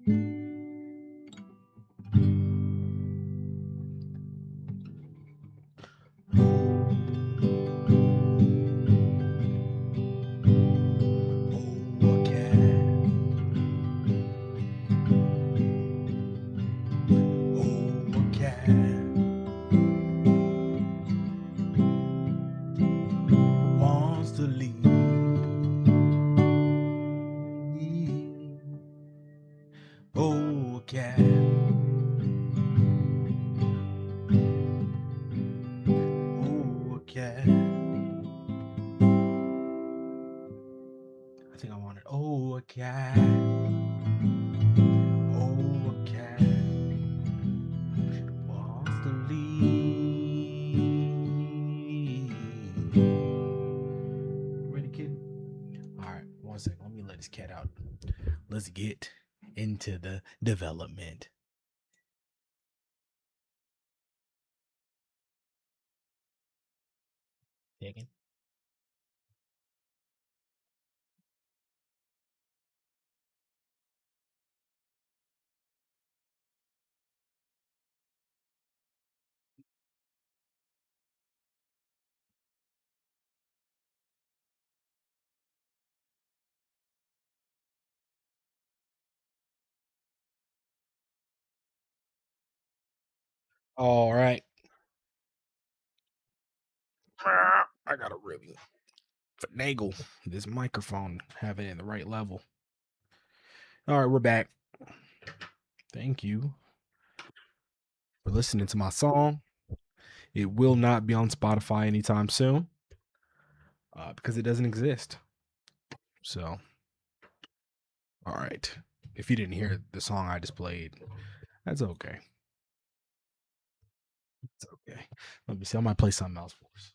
Oh, a cat. Oh, a cat. Wants to leave. Oh, a cat. Oh, a cat. I think I want it. Oh, a cat. Oh, a cat wants to leave. Ready, kid? All right, 1 second. Let me let this cat out. Let's get into the development. Taken. All right. I gotta really finagle this microphone, have it in the right level. All right, we're back. Thank you for listening to my song. It will not be on Spotify anytime soon because it doesn't exist. So, all right. If you didn't hear the song I just played, that's okay. It's okay. Let me see. I might play something else for us.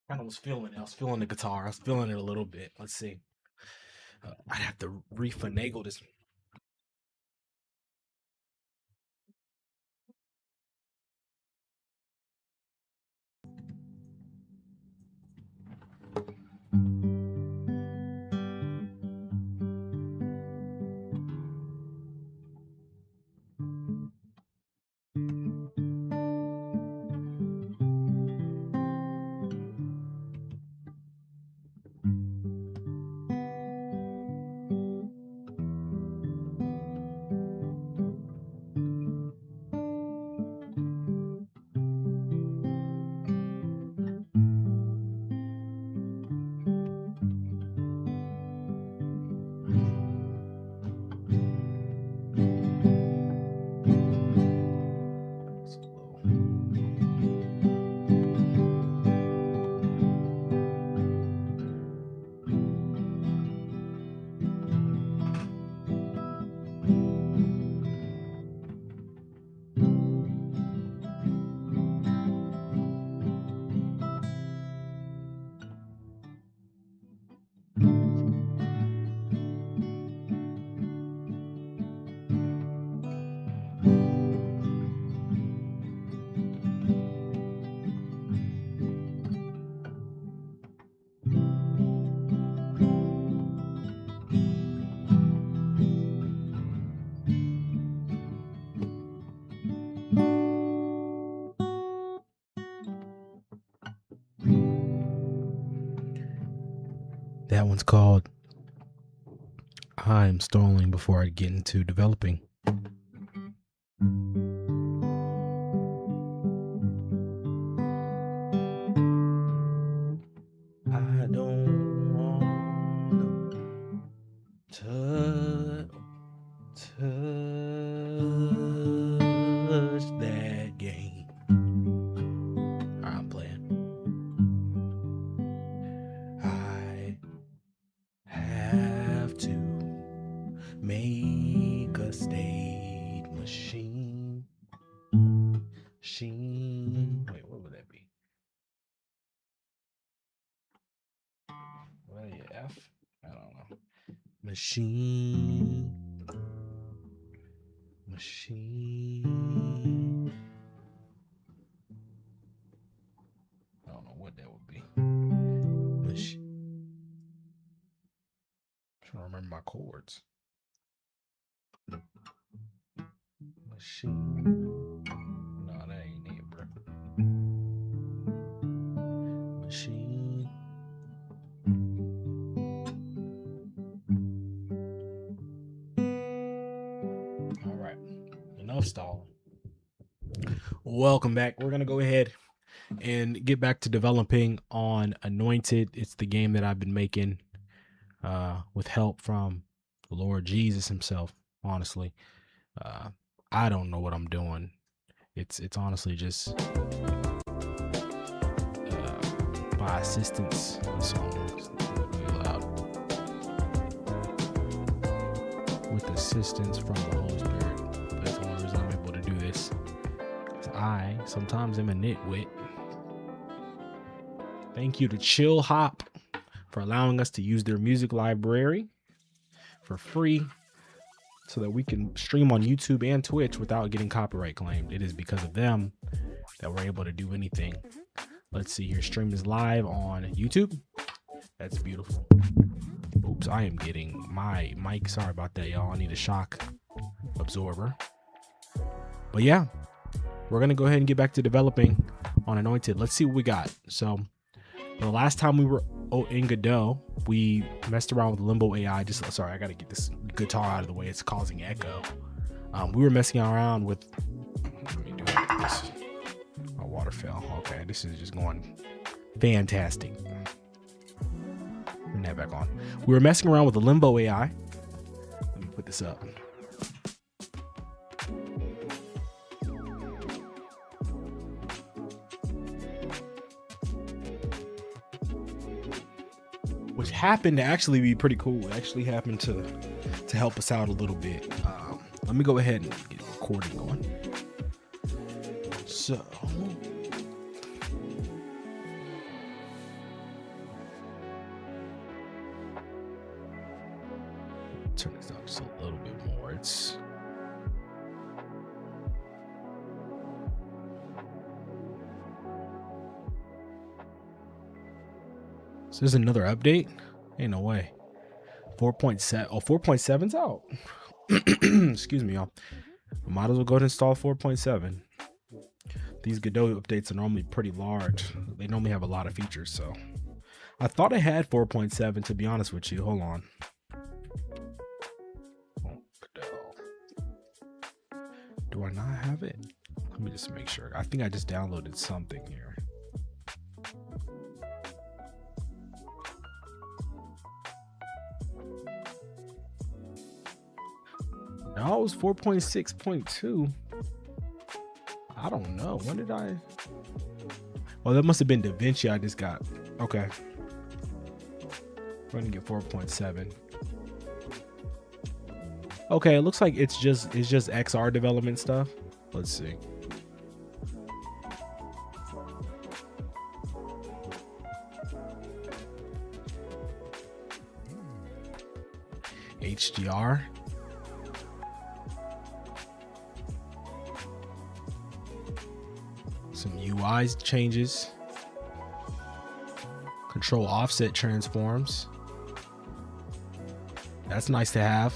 Kind of was feeling it. I was feeling the guitar. I was feeling it a little bit. Let's see. I'd have to refinagle this. That one's called I'm Stalling Before I Get Into Developing. I don't want to touch that game. I'm playing. I have to make a state machine. Wait, what would that be? What are you, F? I don't know. Machine. I don't know what that would be. trying to remember my chords. Machine. No, that ain't it, bro. Machine. All right. Enough stalling. Welcome back. We're going to go ahead and get back to developing on Anointed. It's the game that I've been making with help from the Lord Jesus himself, honestly. I don't know what I'm doing. It's honestly just by assistance. This song is really loud. With assistance from the Holy Spirit. That's the only reason I'm able to do this. I sometimes am a nitwit. Thank you to Chill Hop for allowing us to use their music library for free so that we can stream on YouTube and Twitch without getting copyright claimed. It is because of them that we're able to do anything. Let's see here. Stream is live on YouTube. That's beautiful. Oops, I am getting my mic. Sorry about that, y'all. I need a shock absorber. But yeah, we're going to go ahead and get back to developing on Anointed. Let's see what we got. So the last time we were in Godot, we messed around with Limbo AI. Sorry, I got to get this guitar out of the way. It's causing echo. We were messing around with, let me do this. My water fell. Okay, this is just going fantastic. Turn that back on. We were messing around with the Limbo AI. Let me put this up. Which happened to actually be pretty cool. It actually happened to help us out a little bit. Let me go ahead and get recording going. So turn this down just a little bit more. So there's another update? Ain't no way. 4.7. Oh, 4.7's out. Excuse me, y'all. Might as well go ahead and install 4.7. These Godot updates are normally pretty large. They normally have a lot of features, so I thought I had 4.7, to be honest with you. Hold on. Oh, Godot. Do I not have it? Let me just make sure. I think I just downloaded something here. No, it was 4.6.2. I don't know. When did I? Oh, that must have been DaVinci I just got. Okay. We're gonna get 4.7. Okay, it looks like it's just XR development stuff. Let's see. HDR. Some UI changes. Control offset transforms. That's nice to have.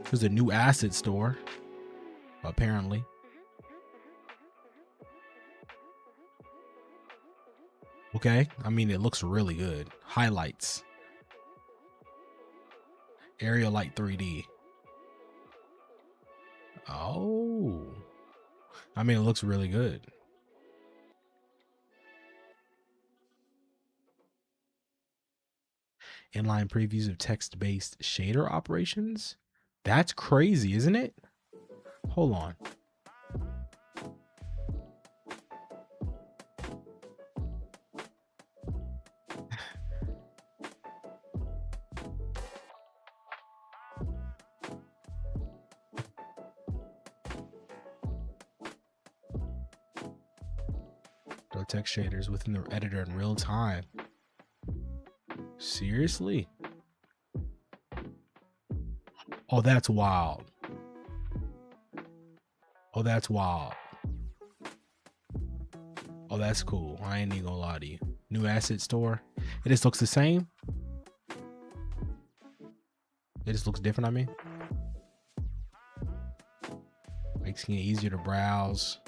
There's a new asset store, apparently. Okay, I mean, it looks really good. Highlights. Area Light 3D. Oh. I mean, it looks really good. Inline previews of text-based shader operations. That's crazy, isn't it? Hold on. Text shaders within the editor in real time. Seriously? Oh, that's wild. Oh, that's wild. Oh, that's cool. I ain't even gonna lie to you. New asset store. It just looks the same. It just looks different on me. Making it easier to browse.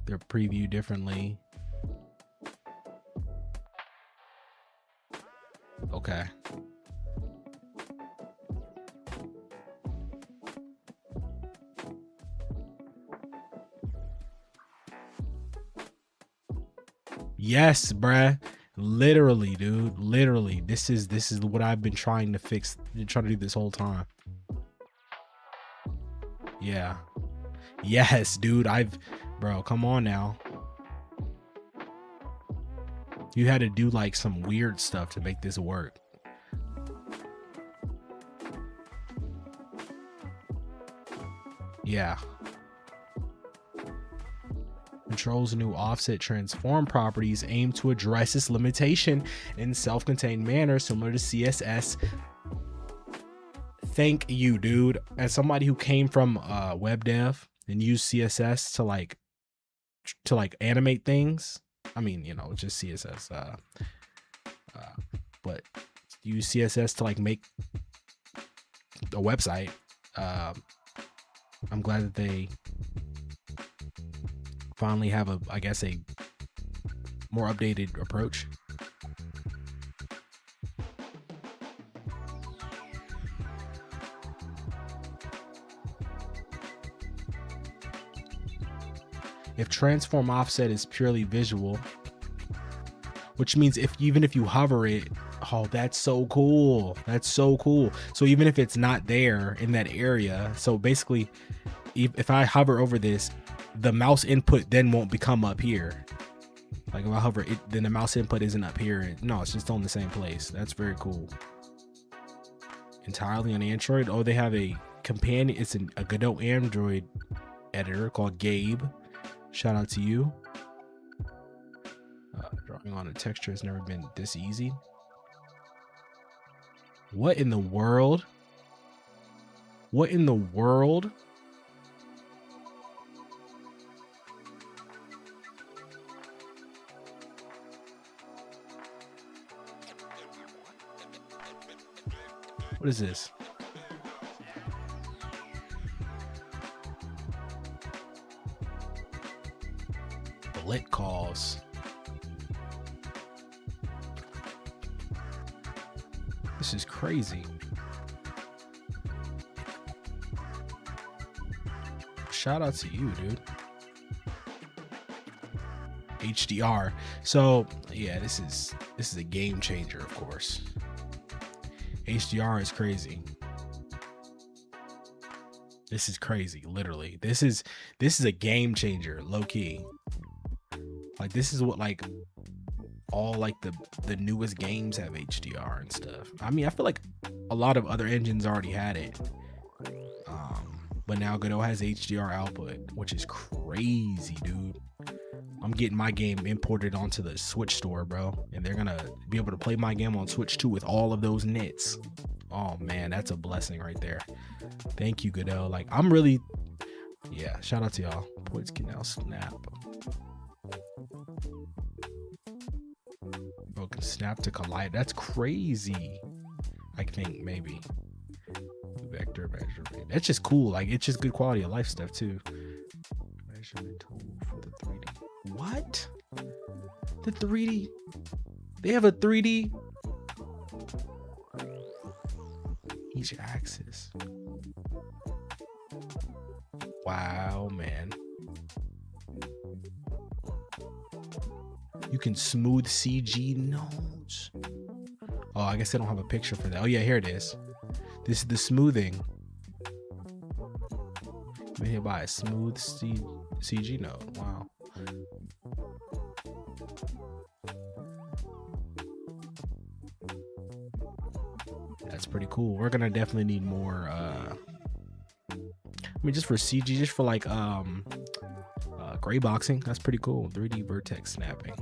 They're previewed differently. Okay. Yes, bruh. Literally, dude. Literally. This is what I've been trying to fix, trying to do this whole time. Yeah. Yes, dude. Bro, come on now. You had to do like some weird stuff to make this work. Yeah. Control's new offset transform properties aim to address this limitation in self-contained manner similar to CSS. Thank you, dude. As somebody who came from web dev and used CSS to like animate things, I mean, you know, just CSS, but use CSS to like make a website. I'm glad that they finally have a more updated approach. If transform offset is purely visual, which means even if you hover it, oh, that's so cool. That's so cool. So even if it's not there in that area, so basically if I hover over this, the mouse input then won't become up here. Like if I hover it, then the mouse input isn't up here. No, it's just on the same place. That's very cool. Entirely on Android. Oh, they have a companion. It's a Godot Android editor called Gabe. Shout out to you. Drawing on a texture has never been this easy. What in the world? What in the world? What is this? Lit calls. This is crazy. Shout out to you, dude. HDR. So yeah, this is a game changer, of course. HDR is crazy. This is crazy, literally. This is a game changer, low key. Like this is what like all like the newest games have HDR and stuff. I mean, I feel like a lot of other engines already had it. But now Godot has HDR output, which is crazy, dude. I'm getting my game imported onto the Switch store, bro. And they're gonna be able to play my game on Switch too with all of those nits. Oh man, that's a blessing right there. Thank you, Godot. Like I'm really, yeah, shout out to y'all. Points can now snap. Bro, can snap to collide. That's crazy. I think maybe. Vector measurement. That's just cool. Like it's just good quality of life stuff too. Measurement tool for the 3D. What? The 3D? They have a 3D? Each axis. Wow, man. You can smooth CG nodes. Oh, I guess they don't have a picture for that. Oh yeah, here it is. This is the smoothing. Been hit by a smooth CG node. Wow. That's pretty cool. We're gonna definitely need more. I mean, just for CG, just for like gray boxing. That's pretty cool. 3D vertex snapping.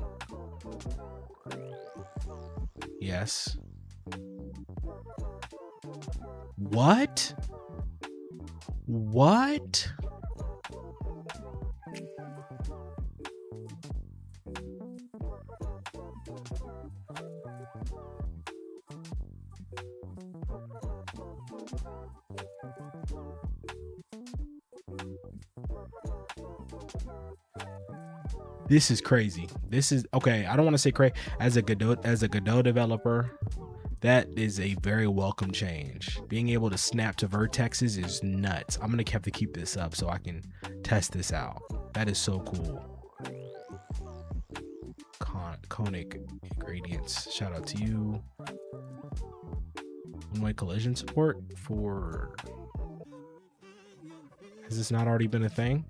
Yes. What? What? This is crazy. This is okay. I don't want to say crazy. As a Godot developer, that is a very welcome change. Being able to snap to vertexes is nuts. I'm gonna have to keep this up so I can test this out. That is so cool. Conic gradients. Shout out to you. One-way collision support for. Has this not already been a thing?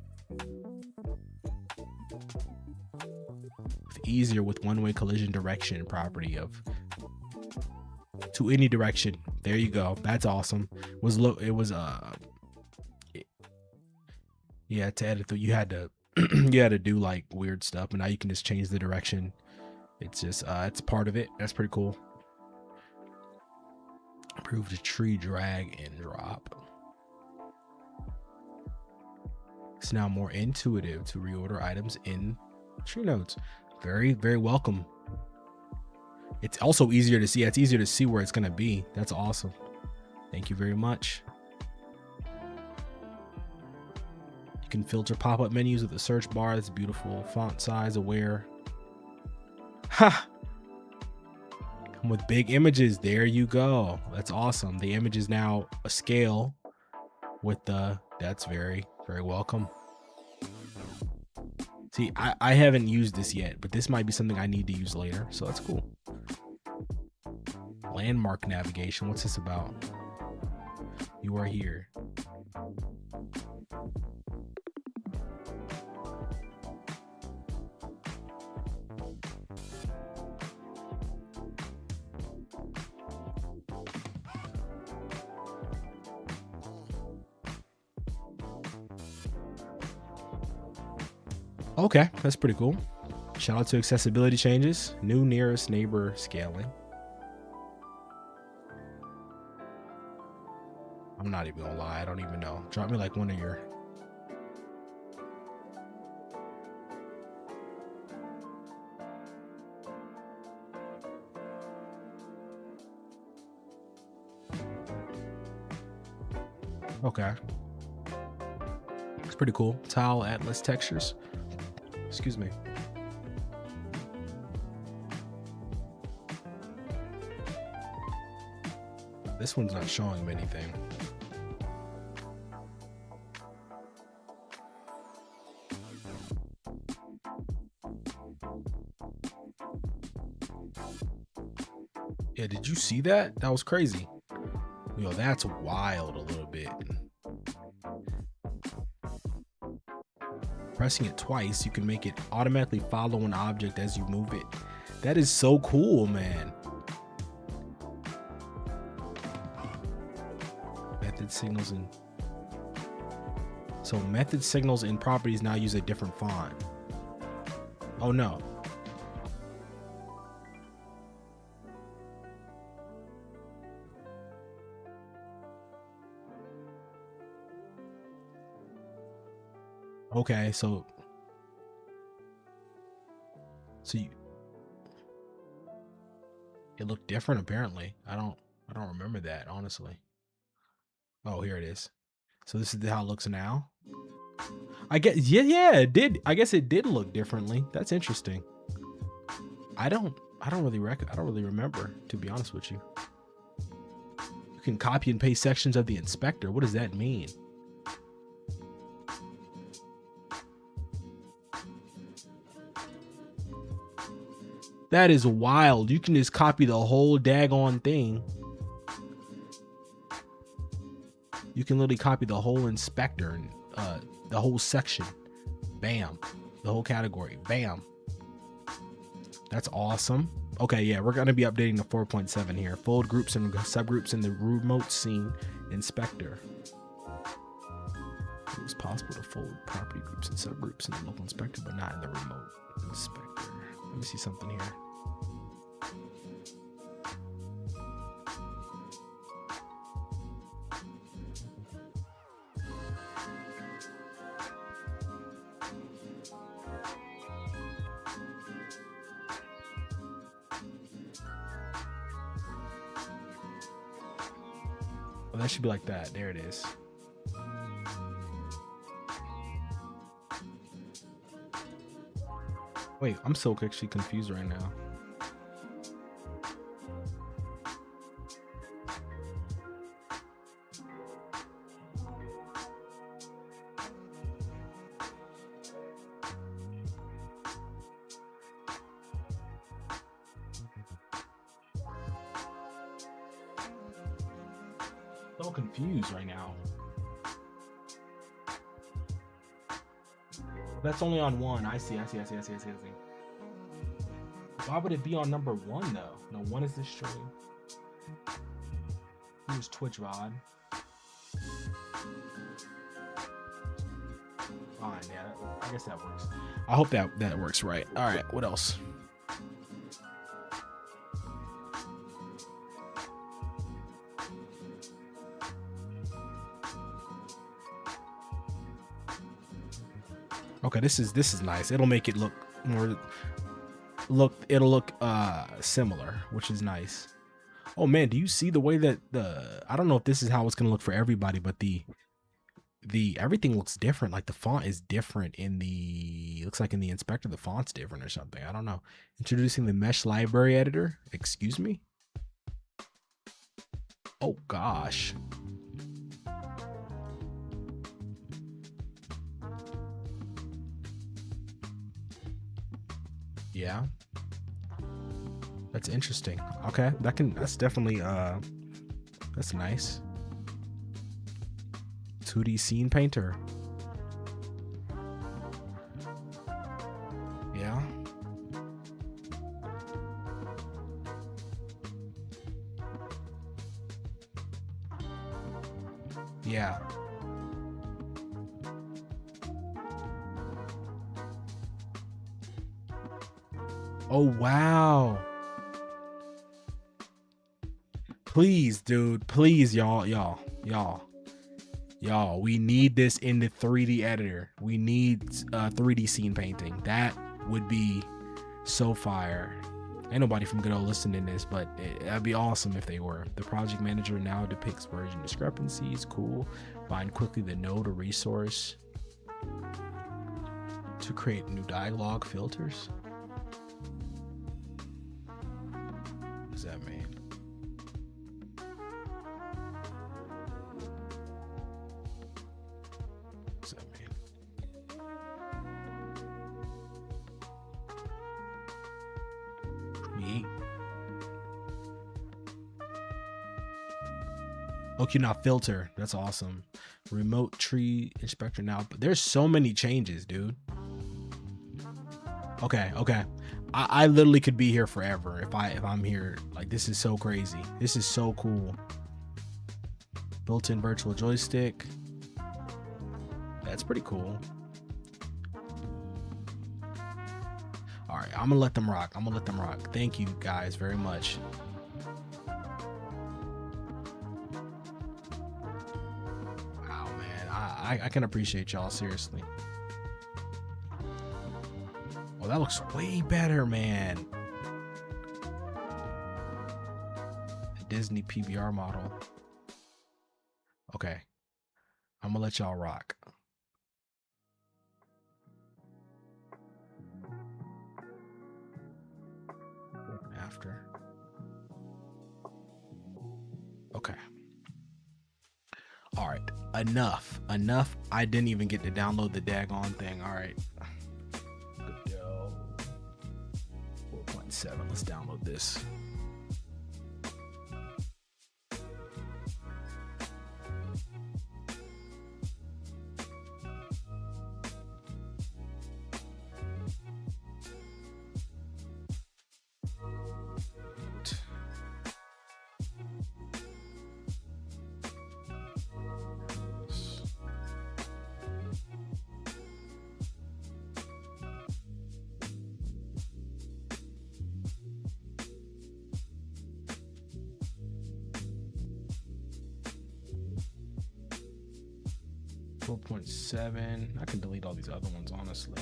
Easier with one-way collision direction property of to any direction. There you go. That's awesome. Yeah, to edit through you had to you had to do like weird stuff, but now you can just change the direction. It's just it's part of it. That's pretty cool. Improve the tree drag and drop. It's now more intuitive to reorder items in tree nodes. Very, very welcome. It's also easier to see. It's easier to see where it's going to be. That's awesome. Thank you very much. You can filter pop-up menus with the search bar. That's beautiful. Font size aware. Ha! Come with big images. There you go. That's awesome. The image is now a scale with the, that's very, very welcome. See, I haven't used this yet, but this might be something I need to use later, so that's cool. Landmark navigation, what's this about? You are here. Okay, that's pretty cool. Shout out to accessibility changes. New nearest neighbor scaling. I'm not even gonna lie, I don't even know. Drop me like one of your. Okay. It's pretty cool. Tile Atlas textures. Excuse me. This one's not showing me anything. Yeah, did you see that? That was crazy. Yo, that's wild a little bit. Pressing it twice, you can make it automatically follow an object as you move it. That is so cool, man. Method signals and so method signals and properties now use a different font. Oh no. Okay, so you, it looked different apparently. I don't remember that, honestly. Oh, here it is. So this is how it looks now. I guess yeah, it did. I guess it did look differently. That's interesting. I don't really remember, to be honest with you. You can copy and paste sections of the inspector. What does that mean? That is wild. You can just copy the whole daggone thing. You can literally copy the whole inspector and the whole section. Bam. The whole category. Bam. That's awesome. Okay, yeah, we're going to be updating the 4.7 here. Fold groups and subgroups in the remote scene inspector. It was possible to fold property groups and subgroups in the local inspector, but not in the remote inspector. Let me see something here. Well, that should be like that. There it is. Wait, I'm so actually confused right now. So confused right now. That's only on one. I see. Why would it be on number one though? No, one is the stream. Use Twitch VOD. Fine, yeah, I guess that works. I hope that works right. All right, what else? Okay, this is nice. It'll make it look more it'll look similar, which is nice. Oh man, do you see the way that I don't know if this is how it's gonna look for everybody, but the everything looks different. Like the font is different in the looks like in the inspector the font's different or something. I don't know. Introducing the mesh library editor. Excuse me? Oh gosh. Yeah. That's interesting. Okay, that's definitely that's nice. 2D scene painter. Yeah. Yeah. Oh wow. Please, dude. Please, y'all. We need this in the 3D editor. We need 3D scene painting. That would be so fire. Ain't nobody from Godot listening to this, but that'd be awesome if they were. The project manager now depicts version discrepancies. Cool. Find quickly the node or resource to create new dialogue filters. What does that mean? What does that mean? Create. Okay, now filter. That's awesome. Remote tree inspector now. But there's so many changes, dude. Okay. I literally could be here forever if I'm here. Like, this is so crazy. This is so cool. Built-in virtual joystick. That's pretty cool. All right, I'm gonna let them rock. Thank you guys very much. Wow, man, I can appreciate y'all, seriously. Oh, that looks way better, man. The Disney PBR model. Okay, I'm gonna let y'all rock. After. Okay. All right. Enough. I didn't even get to download the daggone thing. All right. Godot 4.7. Let's download this. I can delete all these other ones, honestly.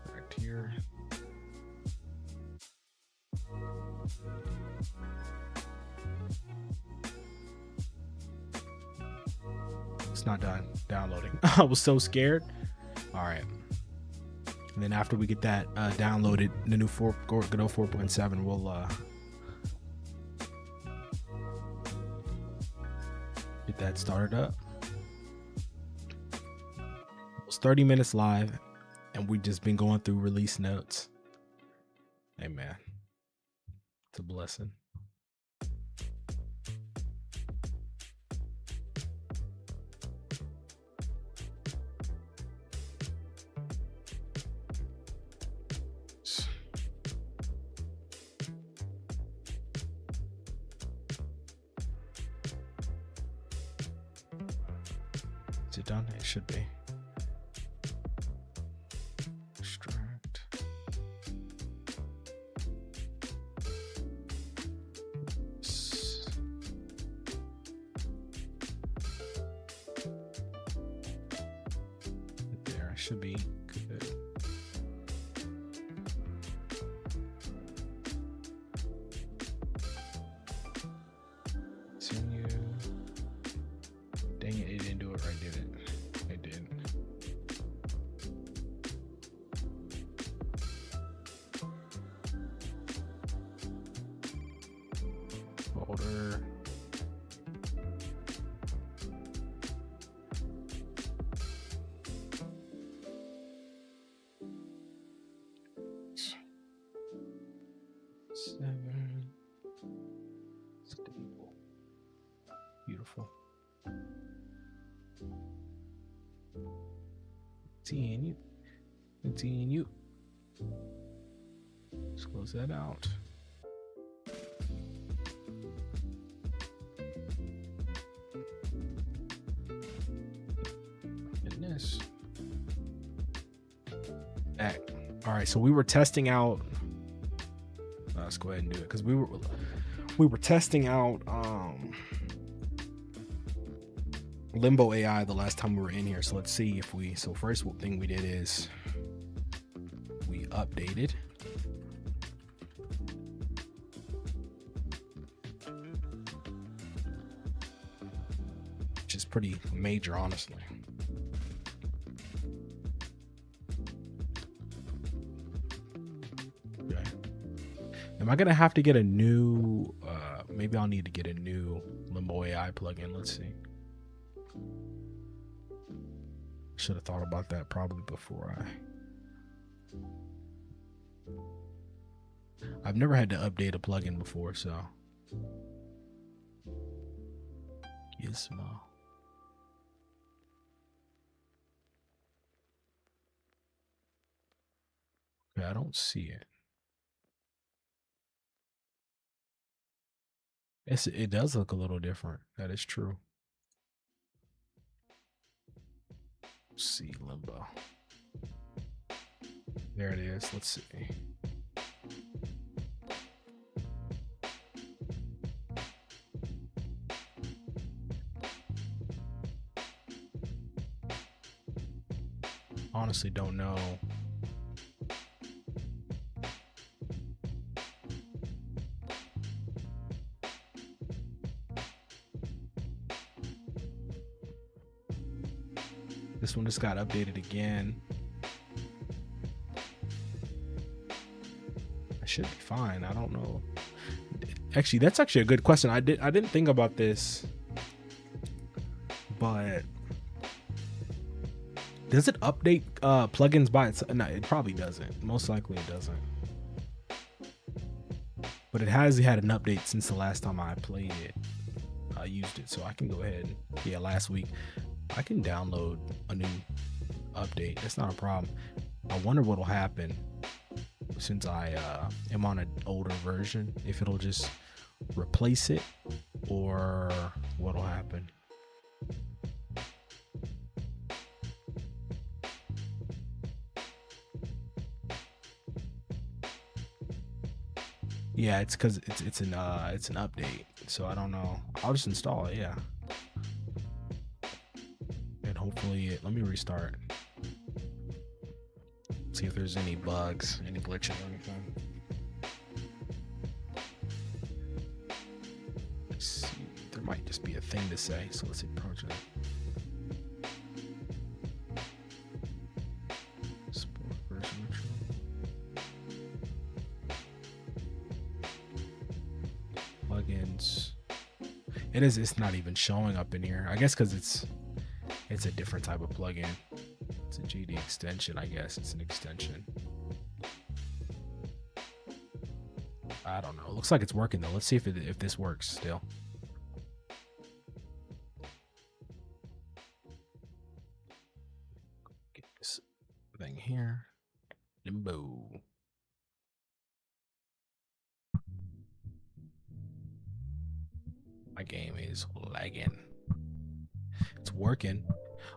Back here. It's It's not done downloading. I was so scared. All right. And then after we get that downloaded, the new Godot 4.7, we'll get that started up. It was 30 minutes live, and we've just been going through release notes. Hey, man. It's a blessing. Is it done? It should be. Extract. There, I should be good. Continue. Dang it, it didn't do it right, did it? It didn't. Folder. Seven. Stable. Beautiful. Continue. Let's close that out. Goodness. Back. All right, so we were testing out. Let's go ahead and do it because we were testing out Limbo AI the last time we were in here. So let's see if we. So first thing we did is we updated. Which is pretty major, honestly. Okay. Am I gonna have to get a new? Maybe I'll need to get a new Limbo AI plugin. Let's see. Should have thought about that probably before I've never had to update a plugin before, so Gizmo. Okay, I don't see it. It does look a little different. That is true. Let's see, Limbo. There it is. Let's see. Honestly, don't know. This one just got updated again. I should be fine. I don't know. Actually, that's actually a good question. I didn't think about this, but does it update plugins by itself? No, it probably doesn't. Most likely it doesn't. But it has had an update since the last time I played it. I used it, so I can go ahead. Yeah, last week. I can download a new update. That's not a problem. I wonder what'll happen since I am on an older version. If it'll just replace it or what'll happen. Yeah, it's because it's an update, so I don't know. I'll just install it. Yeah. Hopefully let me restart. See if there's any bugs, any glitching or anything. Let's see. There might just be a thing to say, so let's approach it. It is. It's not even showing up in here. I guess because it's a different type of plugin. It's a GD extension. I guess it's an extension. I don't know. It looks like it's working though. Let's see if this works still. Get this thing here. Limbo. My game is lagging. It's working.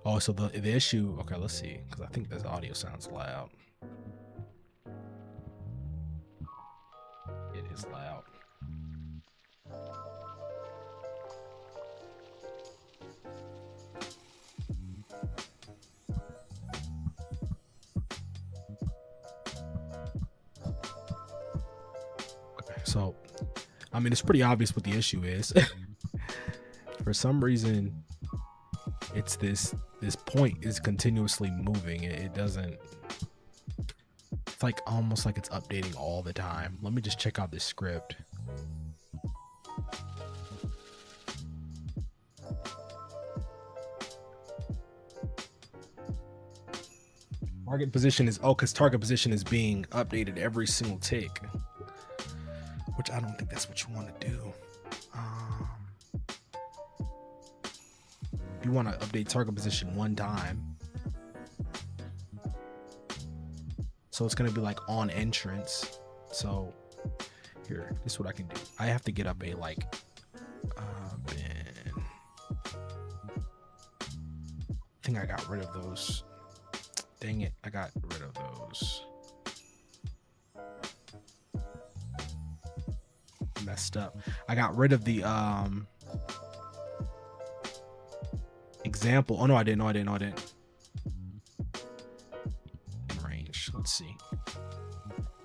Oh, so the issue. Okay, let's see. Because I think this audio sounds loud. It is loud. Okay, so I mean, it's pretty obvious what the issue is. For some reason, it's this point is continuously moving. It doesn't. It's like almost like it's updating all the time. Let me just check out this script. Target position is because target position is being updated every single tick, which I don't think that's what you want to do. You want to update target position one time, so it's going to be like on entrance. So here, this is what I can do. I have to get up a like bin. I think I got rid of those. Dang it, I got rid of those. Messed up. I got rid of the example. Oh no, I didn't. No, I didn't. Range. Let's see.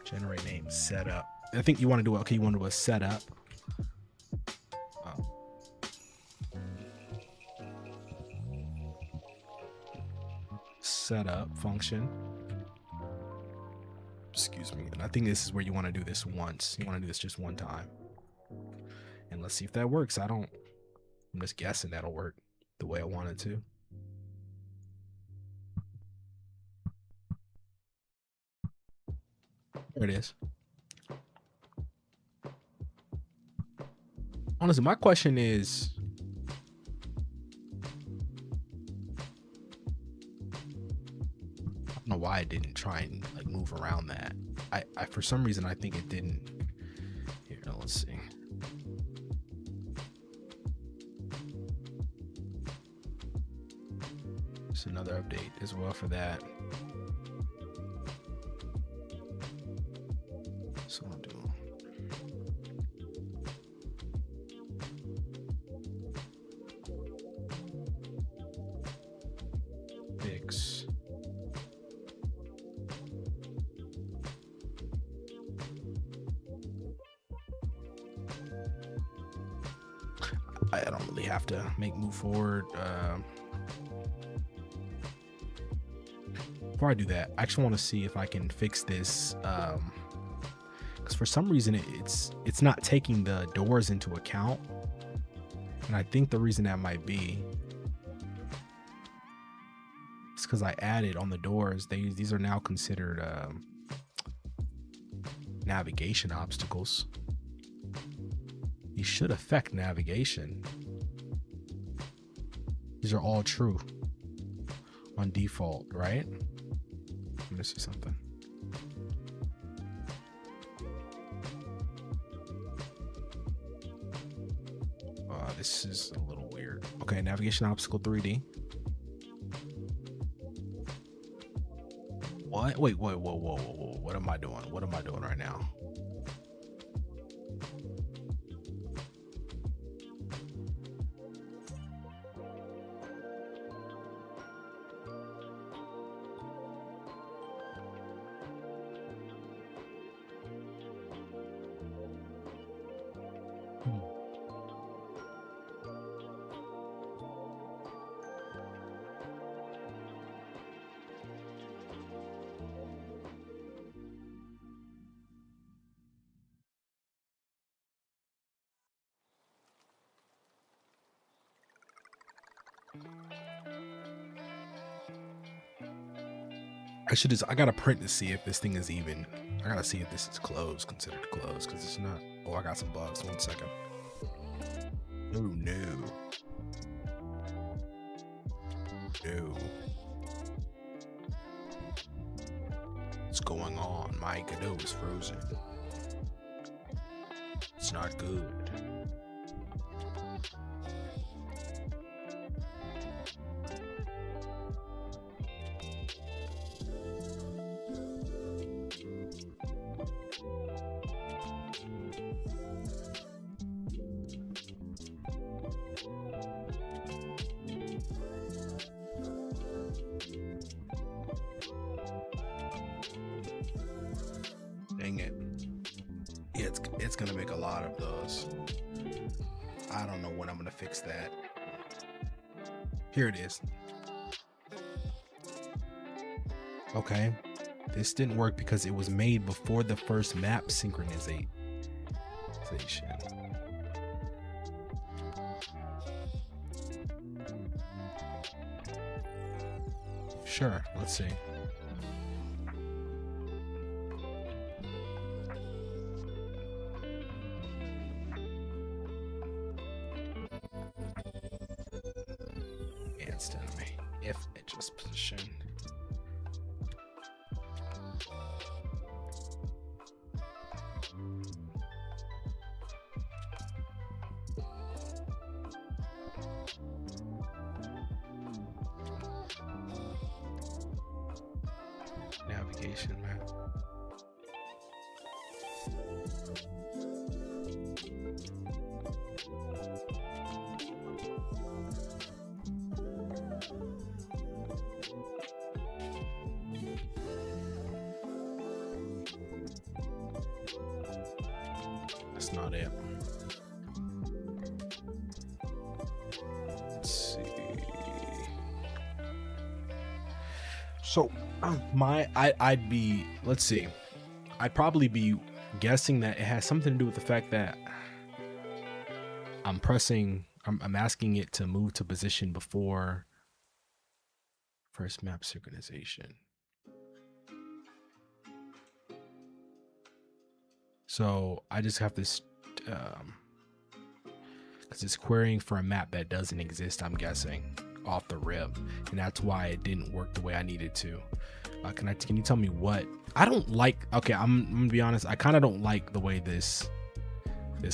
Generate name. Setup. I think you want to do it. Okay, you want to do a setup. Setup function. Excuse me. And I think this is where you want to do this once. You want to do this just one time. And let's see if that works. I'm just guessing that'll work the way I want it to. There it is. Honestly, my question is, I don't know why I didn't try and like move around that. I for some reason I think it didn't. Here, let's see. Just another update as well for that. So I'll do fix. I don't really have to make move forward. Before I do that, I actually want to see if I can fix this. Because for some reason it's not taking the doors into account, and I think the reason that might be is because I added on the doors. These are now considered navigation obstacles. These should affect navigation. These are all true on default, right? Let me see something. This is a little weird. Okay, navigation obstacle 3D. What? Wait, whoa. What am I doing? What am I doing right now? I gotta print to see if this thing is even. I gotta see if this is closed, considered closed, because it's not. Oh, I got some bugs. 1 second. Oh no. No. What's going on? My Godot is frozen. It's not good. Dang it. Yeah, it's gonna make a lot of those. I don't know when I'm gonna fix that. Here it is. Okay. This didn't work because it was made before the first map synchronization. Sure, let's see. Advanced enemy. If adjust position. Navigation map. That's not it. Let's see. So I'd be, let's see. I'd probably be guessing that it has something to do with the fact that I'm asking it to move to position before first map synchronization. So I just have this, because it's querying for a map that doesn't exist, I'm guessing, off the rip, and that's why it didn't work the way I needed to. Can you tell me what? I don't like. Okay, I'm gonna be honest. I kind of don't like the way this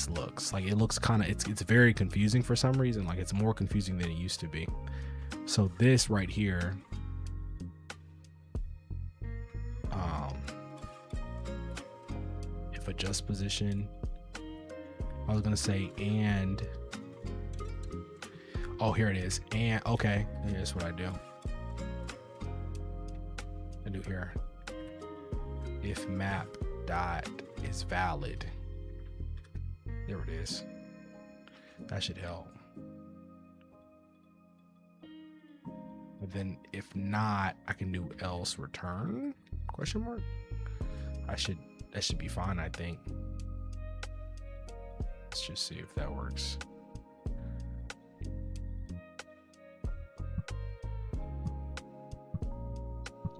looks. Like, it looks kind of, it's very confusing for some reason. Like, it's more confusing than it used to be. So this right here, if adjust position, I was gonna say and. Oh, here it is. And okay, here's what I do. I do here. If map dot is valid. There it is. That should help. But then if not, I can do else return? Question mark? That should be fine, I think. Let's just see if that works.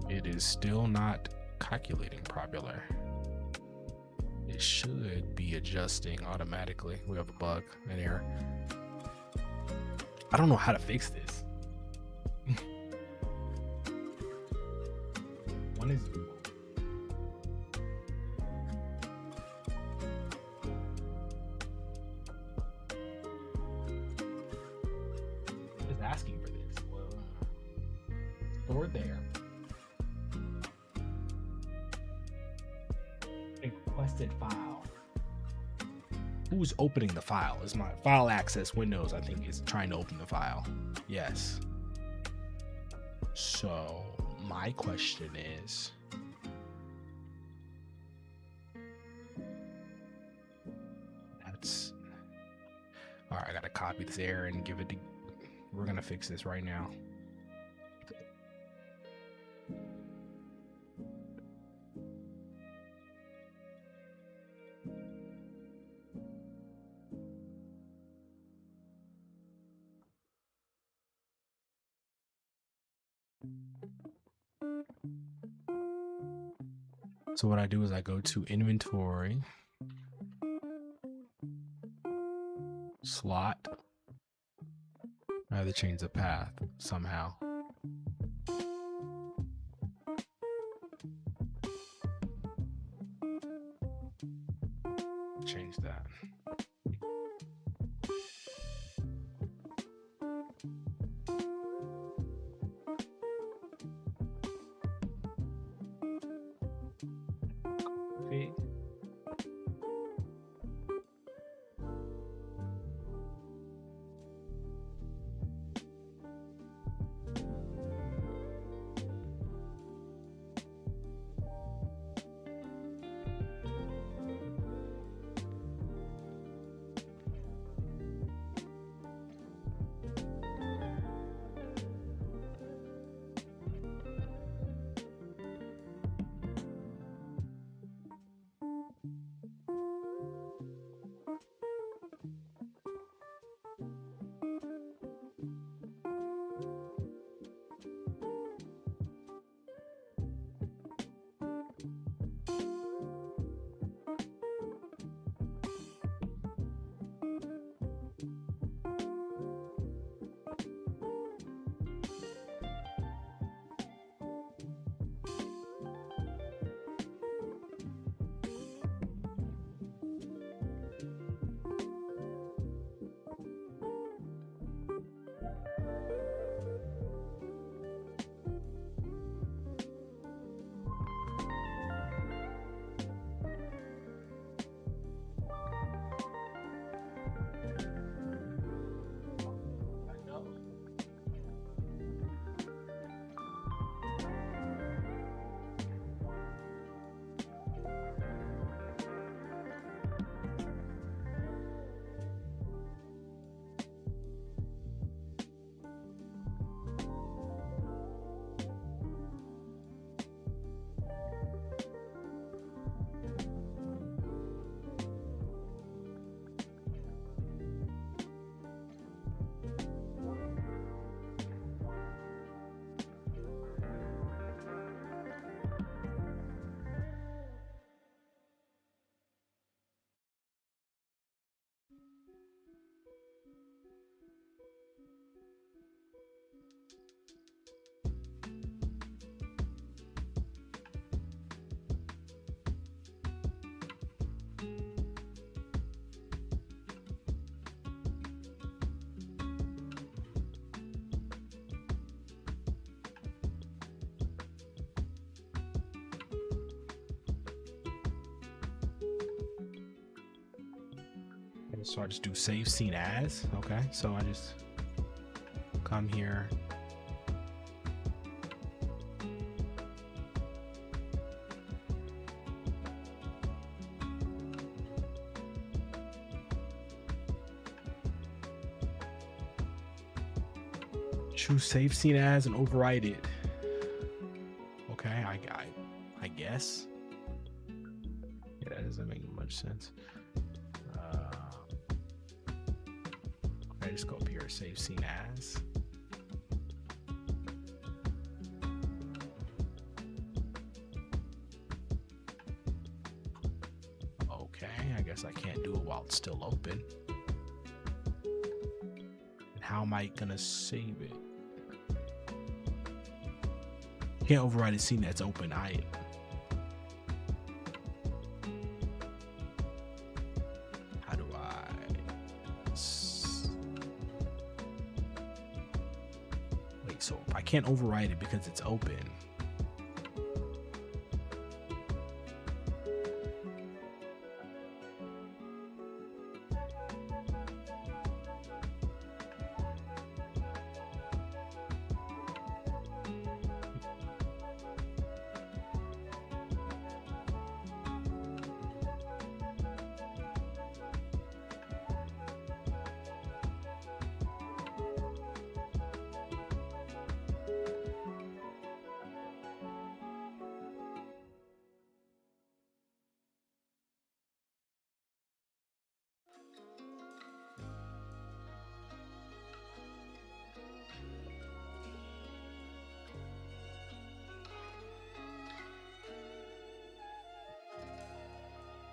It is still not calculating properly. It should be adjusting automatically. We have a bug, an error. I don't know how to fix this. One is just asking for this. Well, store there. Requested file. Who's opening the file? Is my file access Windows, I think, is trying to open the file. Yes. So my question is, that's all right. I gotta copy this error and give it to, we're gonna fix this right now. So what I do is I go to inventory, slot. I have to change the path somehow. Change that. Copy. So I just do save scene as. Okay, so I just come here. Choose save scene as and override it. Okay, I guess. Yeah, that doesn't make much sense. I just go up here, save scene as. Okay, I guess I can't do it while it's still open. And how am I gonna save it? Can't override a scene that's open. How do I? Wait, so I can't override it because it's open.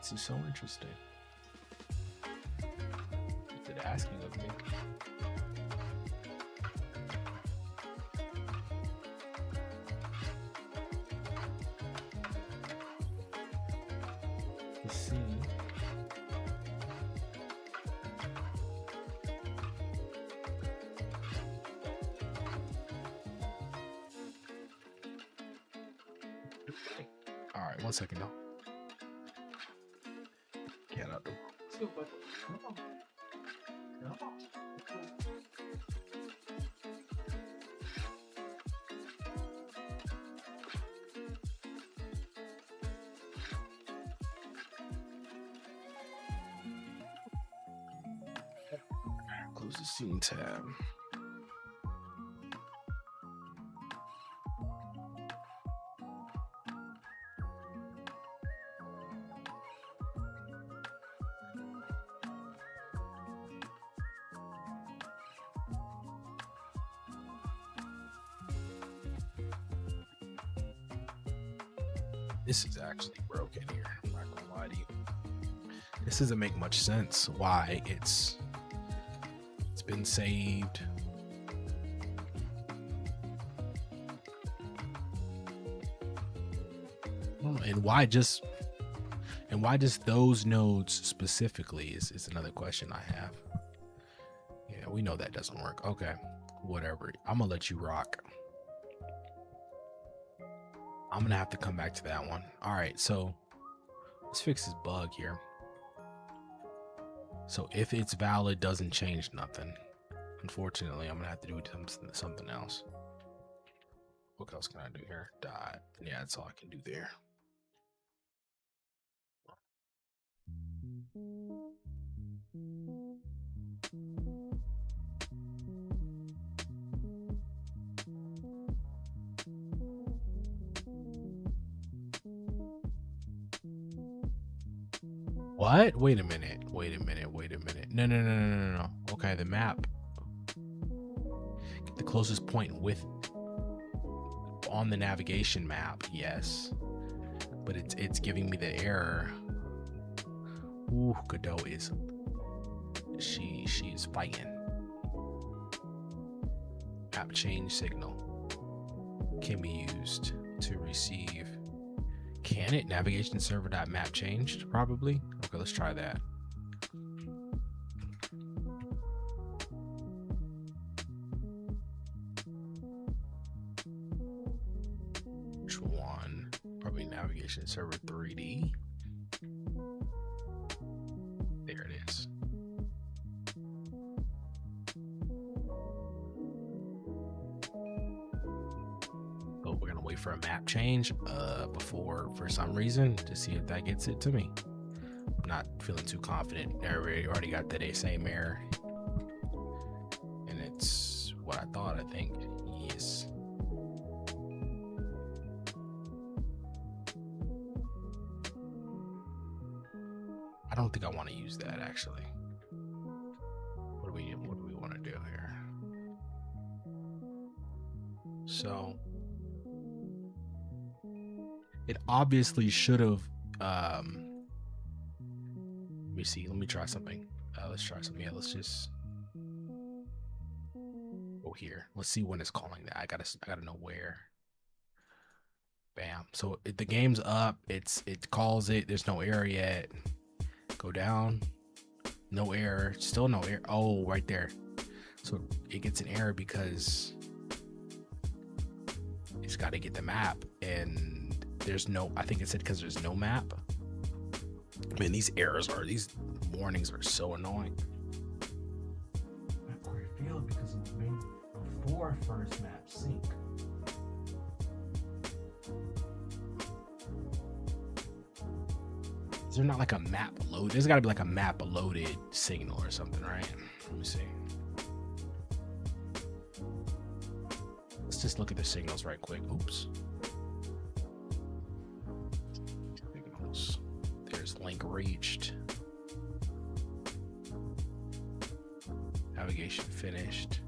This is so interesting. What's it asking of me? Let's see. All right, 1 second though. Get out the room. Let's go, bud. Come on. Come on. Close the scene tab. This is actually broken here. I'm not gonna lie to you. This doesn't make much sense. Why it's been saved. And why just those nodes specifically is another question I have. Yeah, we know that doesn't work. Okay, whatever. I'm gonna let you rock. I'm gonna have to come back to that one. All right, so let's fix this bug here. So if it's valid, doesn't change nothing. Unfortunately, I'm gonna have to do something else. What else can I do here? Dot. Yeah, that's all I can do there. What? Wait a minute. No. Okay, the map. Get the closest point with on the navigation map, yes. But it's giving me the error. Ooh, Godot is she is fighting. Map change signal can be used to receive. Can it? Navigation server.map changed? Probably. Okay, let's try that. Which one? Probably navigation server 3D. There it is. Oh, we're gonna wait for a map change before, for some reason, to see if that gets it to me. I'm not feeling too confident. Everybody already got that same error, and it's what I thought. I think yes. I don't think I want to use that actually. What do we want to do here? So it obviously should have. Let me see. Let me try something. Let's try something. Yeah, let's just go here. Let's see when it's calling that. I gotta know where. Bam. So the game's up. It calls it. There's no error yet. Go down. No error. Still no error. Oh, right there. So it gets an error because it's got to get the map, and there's no. I think it said because there's no map. Man, these warnings are so annoying. I feel because it was made before first map sync. Is there not like a map load? There's got to be like a map loaded signal or something, right? Let me see. Let's just look at the signals right quick. Oops. Signals. There's link reached. Navigation finished.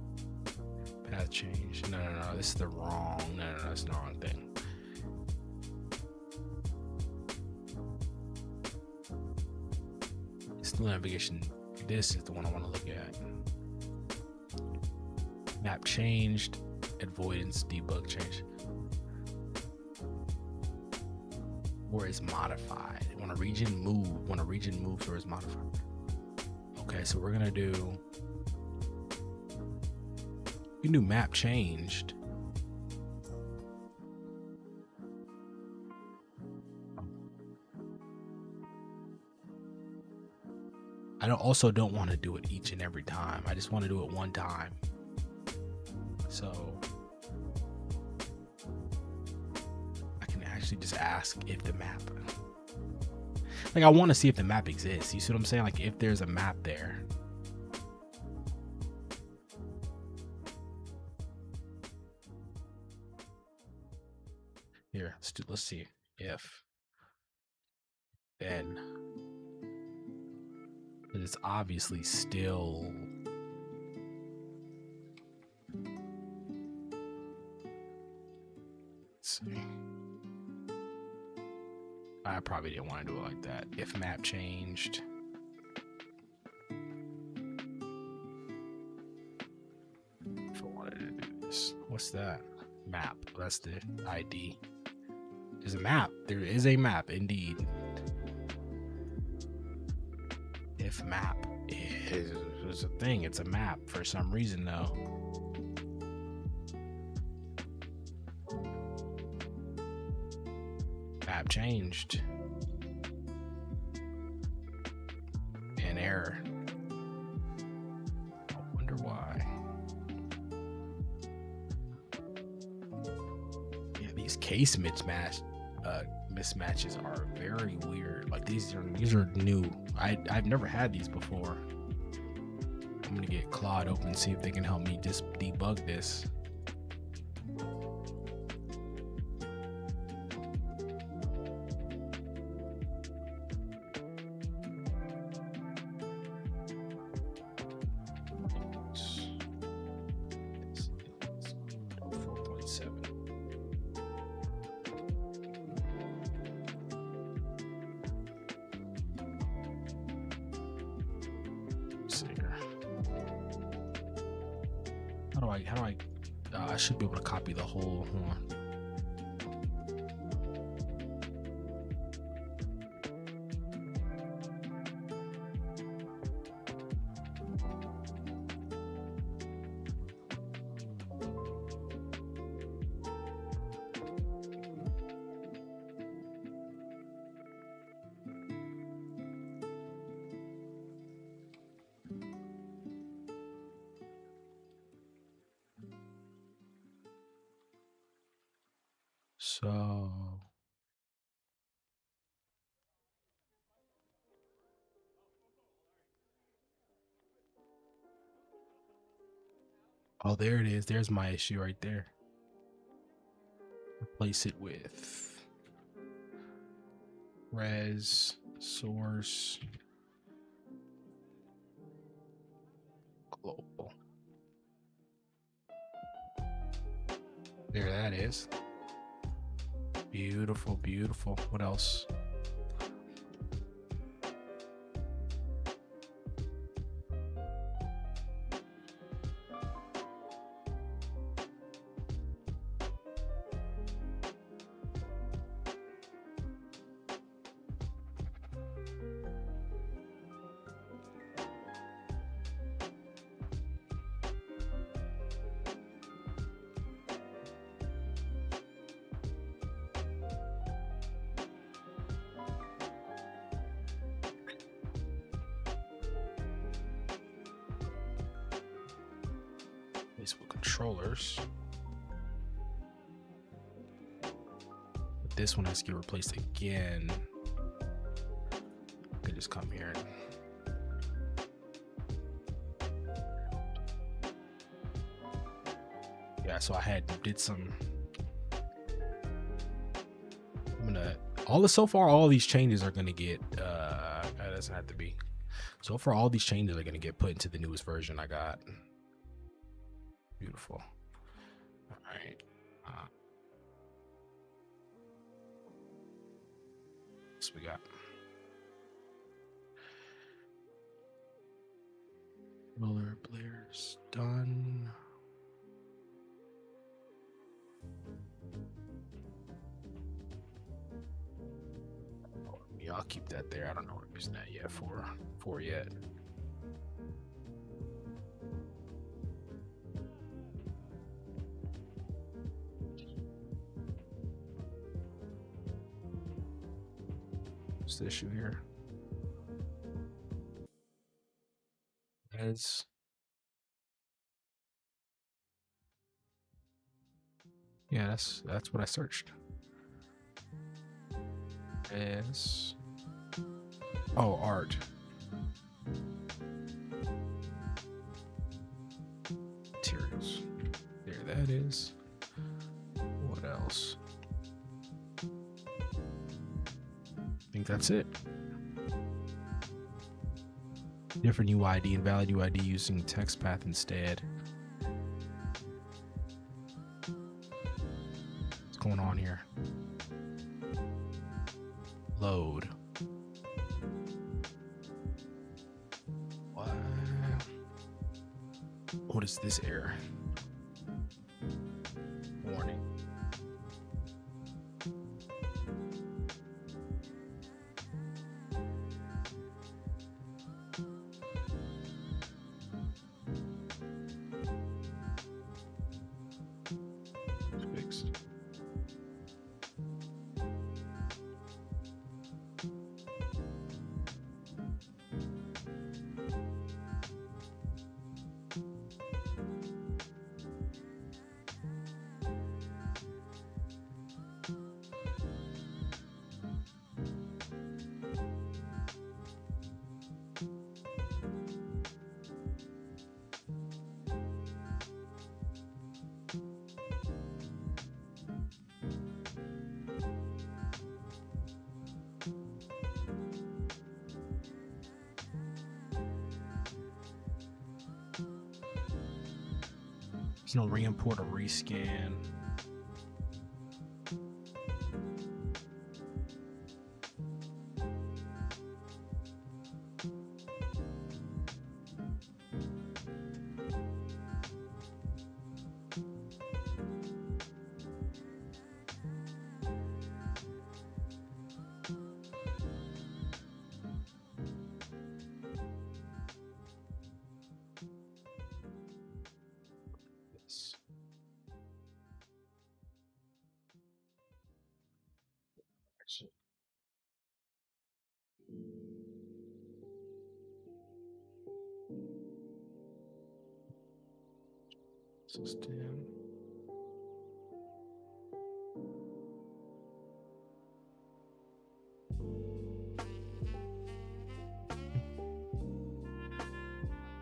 Path change. No. This is the wrong. No. That's the wrong thing. Still navigation. This is the one I want to look at. Map changed. Avoidance debug change. Or is modified. When a region moves or is modified. Okay, so we're gonna do. You can do map changed. I also don't want to do it each and every time. I just want to do it one time. So I can actually just ask if the map, like I want to see if the map exists. You see what I'm saying? Like if there's a map there. Here, let's see if then it's obviously still let's see. I probably didn't want to do it like that. If map changed. If I wanted to do this. What's that? Map. That's the ID. There's a map. There is a map, indeed. If map is a thing, it's a map for some reason, though. Map changed. An error. I wonder why. Yeah, these case mismatches are very weird. Like these are new. I've never had these before. I'm gonna get Claude open and see if they can help me just debug this. How do I I should be able to copy the whole one. So oh, there it is. There's my issue right there. Replace it with res source global. There that is. Beautiful, beautiful. What else? Facebook controllers. But this one has to get replaced again. I could just come here and yeah, so I did some. I'm gonna so far all these changes are gonna get that doesn't have to be. So far all these changes are gonna get put into the newest version I got. Beautiful. All right. So we got Muller, Blair's done. Yeah, I'll keep that there. I don't know what I'm using that yet for yet. What's the issue here? As yeah, that's what I searched. As art. Materials. There that is. What else? I think that's it. Different UID and valid UID using text path instead. What's going on here? Load. What is this error? Warning. Fixed. There's no re-import or rescan. System.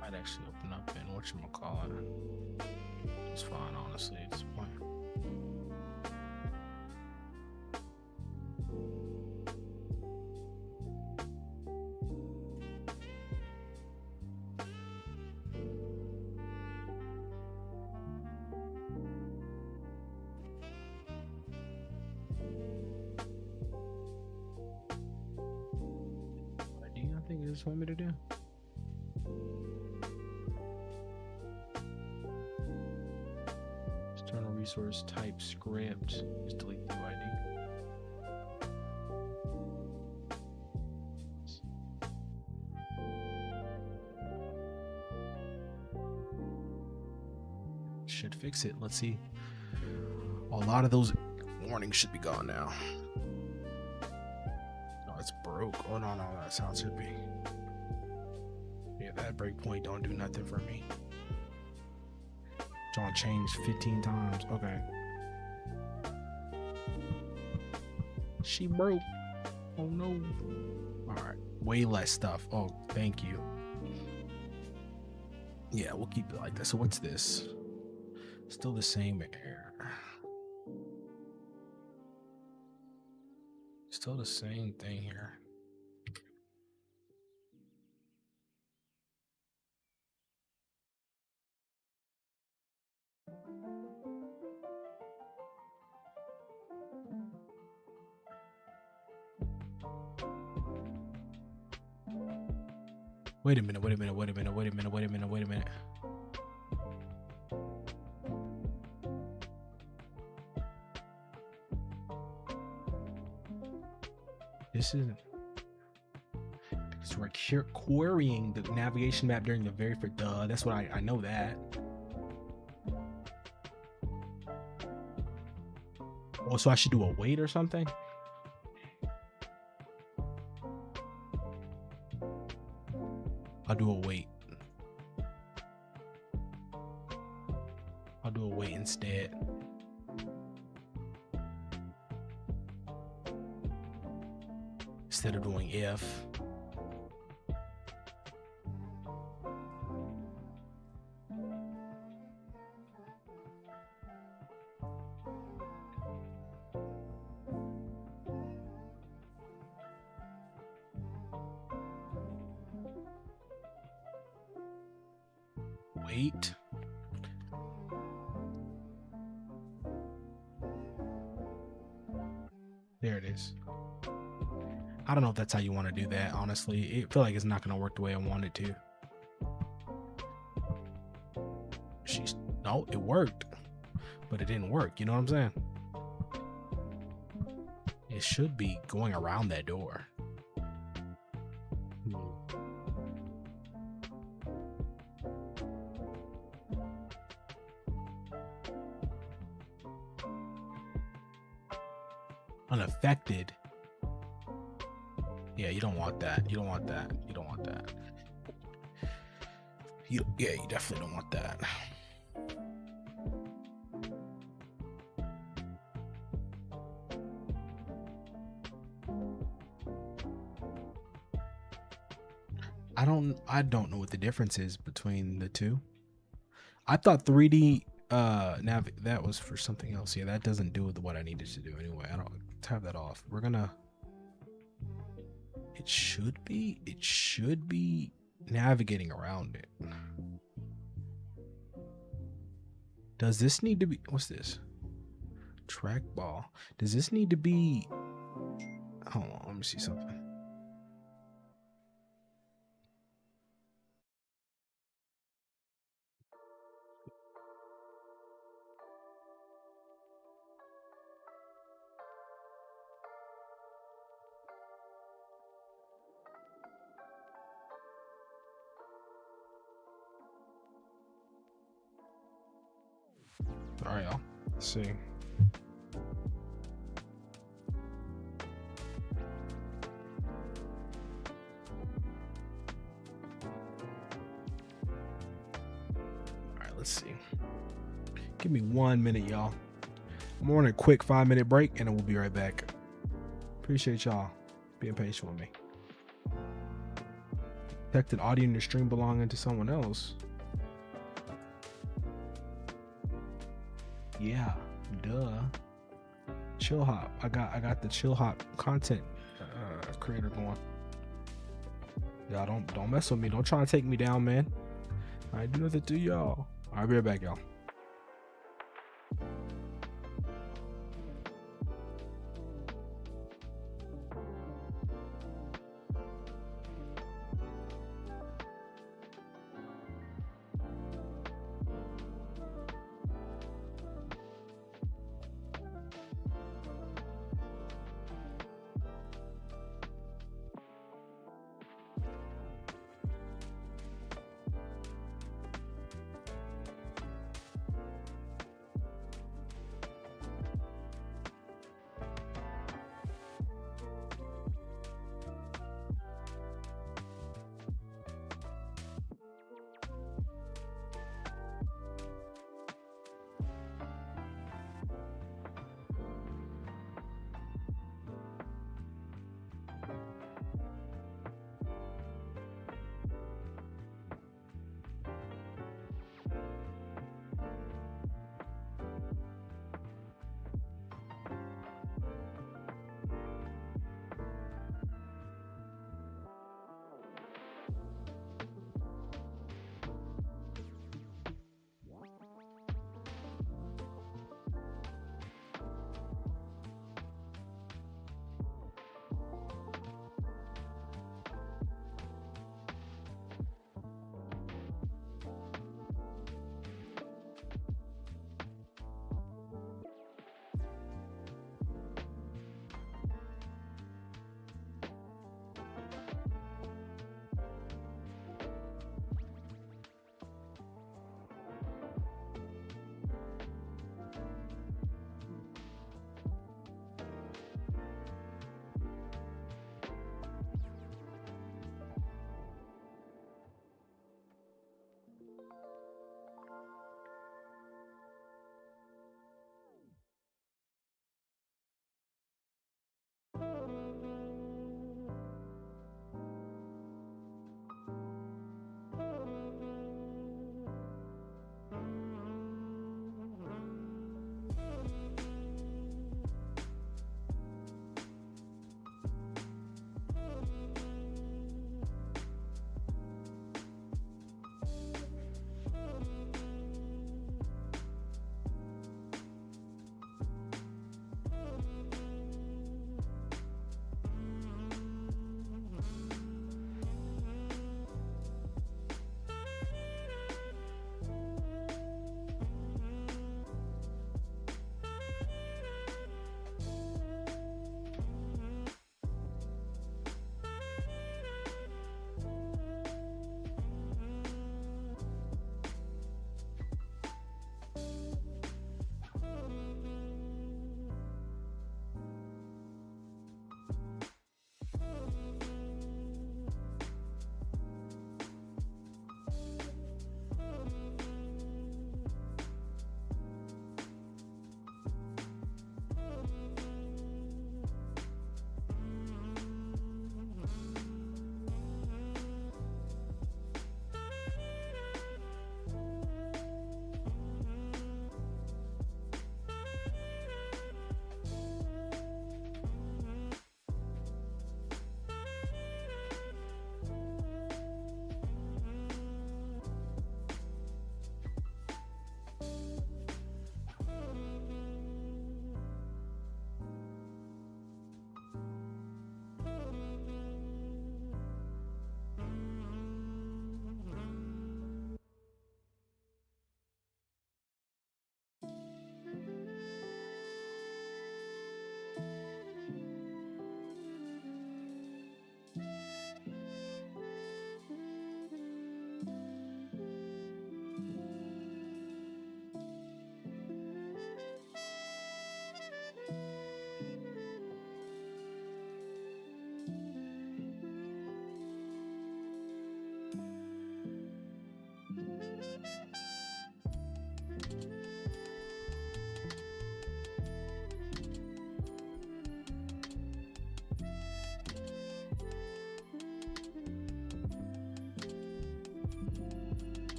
Might actually open up in whatchamacallit. It's fine, honestly, at this point. What do you think you just want me to do? External resource type script. Just delete the UID. Should fix it. Let's see. A lot of those warnings should be gone now. No, it's broke. Oh no, that sound should be. Yeah, that breakpoint don't do nothing for me. John changed 15 times. Okay. She broke. Oh no. Alright. Way less stuff. Oh, thank you. Yeah, we'll keep it like that. So what's this? Still the same error. Still the same thing here. Wait a minute, wait a minute, wait a minute, wait a minute, wait a minute, wait a minute. This isn't. So we're querying the navigation map during the very first. Duh, that's what I know that. Oh, so I should do a wait or something? I'll do a wait. I'll do a wait instead. Instead of doing if. Wait. There it is. I don't know if that's how you want to do that, honestly. I feel like it's not going to work the way I want it to. No, it worked, but it didn't work. You know what I'm saying? It should be going around that door. Unaffected. Yeah, you don't want that. You don't want that. You don't want that. Yeah, you definitely don't want that. I don't know what the difference is between the two. I thought 3D that was for something else. Yeah, that doesn't do with what I needed to do anyway. I don't have that off. We're gonna it should be navigating around it. Does this need to be, what's this? Trackball. Does this need to be, hold on, let me see something. All right, y'all. Let's see. All right, let's see. Give me 1 minute, y'all. I'm on a quick 5-minute break, and then we'll be right back. Appreciate y'all being patient with me. Detected audio in the stream belonging to someone else. Yeah, duh. Chill hop. I got the chill hop content creator going. Y'all don't mess with me. Don't try to take me down, man. I do nothing to y'all. I'll be right back, y'all.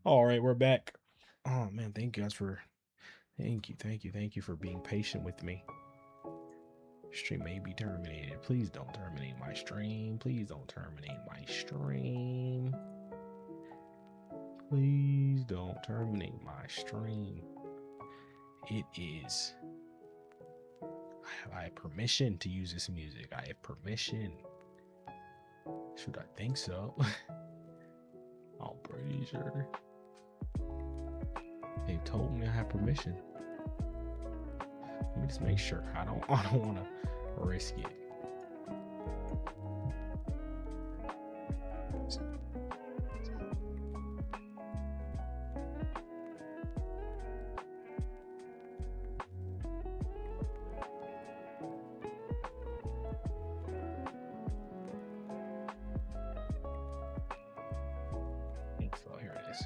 All right, we're back. Oh man, thank you guys for thank you for being patient with me. Stream may be terminated. Please don't terminate my stream. Please don't terminate my stream. Please don't terminate my stream. It is. I have permission to use this music. I have permission. Should I think so? I'm pretty sure. They told me I have permission. Let me just make sure. I don't want to risk it. So here it is.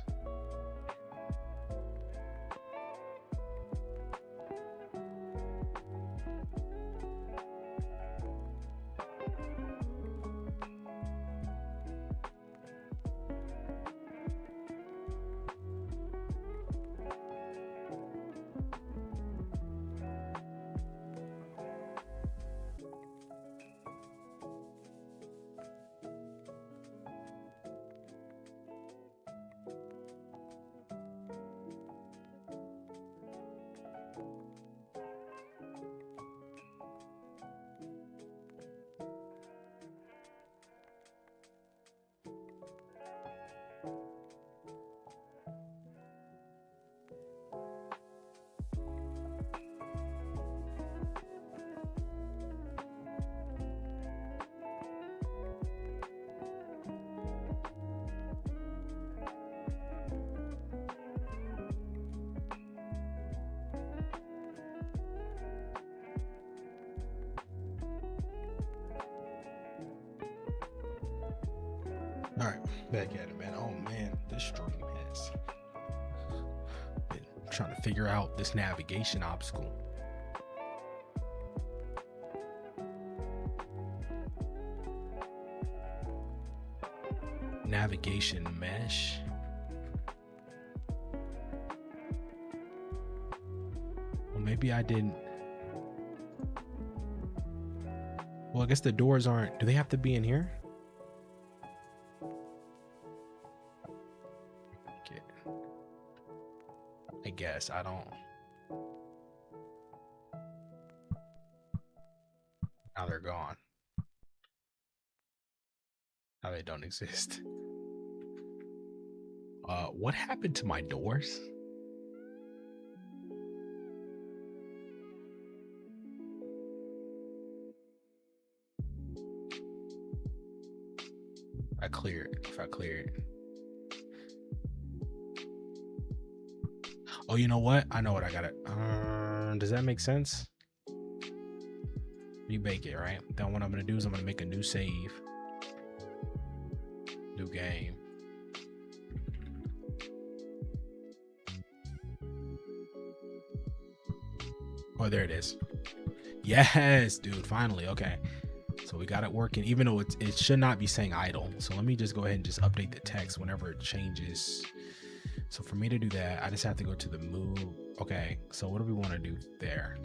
All right, back at it, man. Oh man, this stream has been trying to figure out this navigation obstacle. Navigation mesh. Well, maybe I didn't. Well, I guess the doors aren't. Do they have to be in here? I guess I don't. Now they're gone. Now they don't exist. What happened to my doors? I clear it. If I clear it. Oh, you know what? I know what I got it. Does that make sense? Rebake it, right? Then what I'm gonna do is I'm gonna make a new save. New game. Oh, there it is. Yes, dude. Finally. Okay. So we got it working, even though it should not be saying idle. So let me just go ahead and just update the text whenever it changes. So for me to do that, I just have to go to the move. Okay. So what do we want to do there?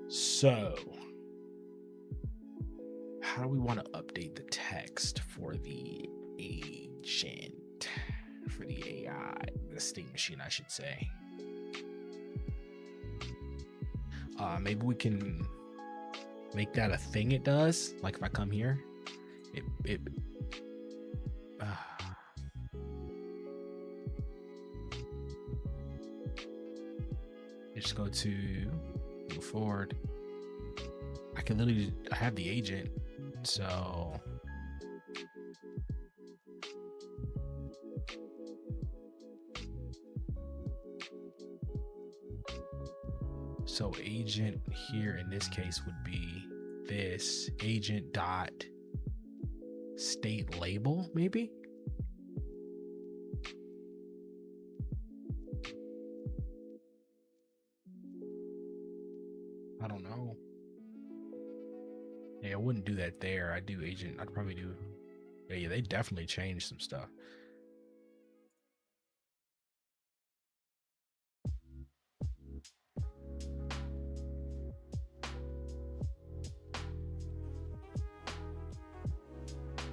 So how do we want to update the text for the agent, for the AI, the state machine, I should say? Maybe we can make that a thing it does. Like if I come here, just go to move forward. I can literally, I have the agent, so agent here in this case would be this agent dot state label, maybe. I don't know. Yeah, wouldn't do that there. I'd do agent. I'd probably do. Yeah, they definitely changed some stuff.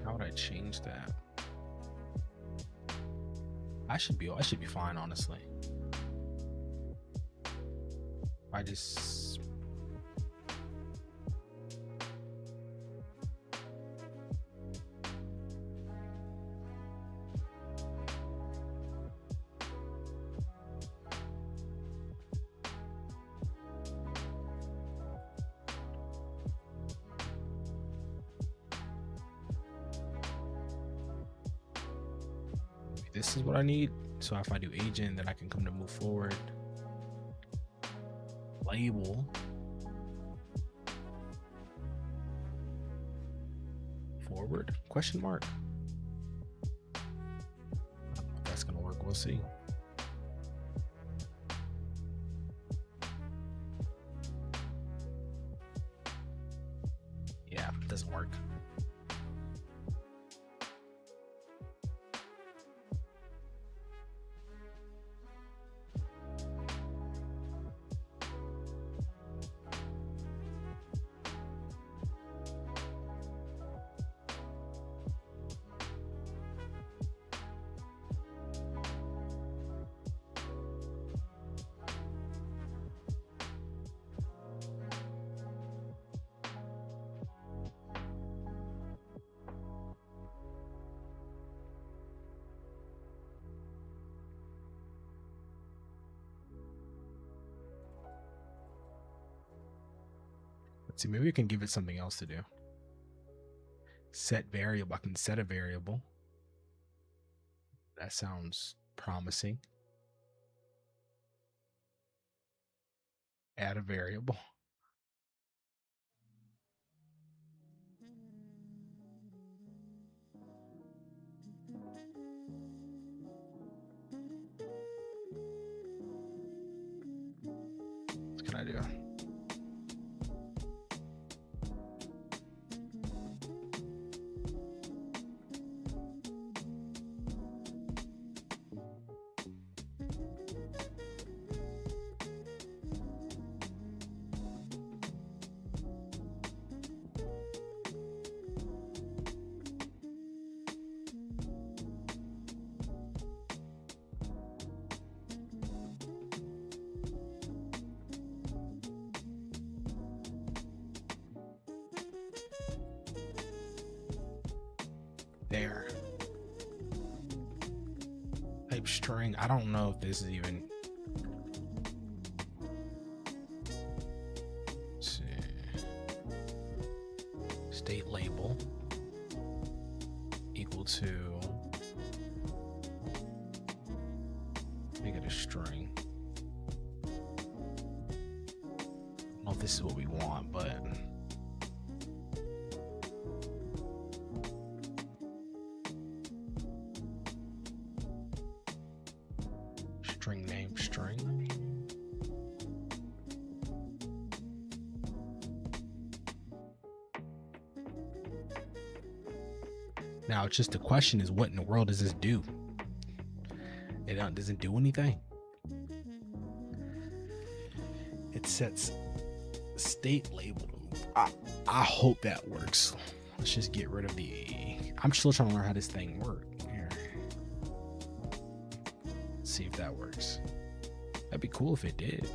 How would I change that? I should be fine, honestly. I just this is what I need. So if I do agent, then I can come to move forward. Label. Forward? Question mark. I don't know if that's gonna work. We'll see. Yeah, it doesn't work. Let's see, maybe we can give it something else to do. Set variable. I can set a variable. That sounds promising. Add a variable. What can I do? There. Type string. I don't know if this is even. Let's see. State label equal to. Make it a string. I don't know if this is what we want, but. String name string. Now it's just the question is, what in the world does this do? It doesn't do anything. It sets state label. I hope that works. Let's just get rid of the. I'm still trying to learn how this thing works. Here. See if that works. That'd be cool if it did.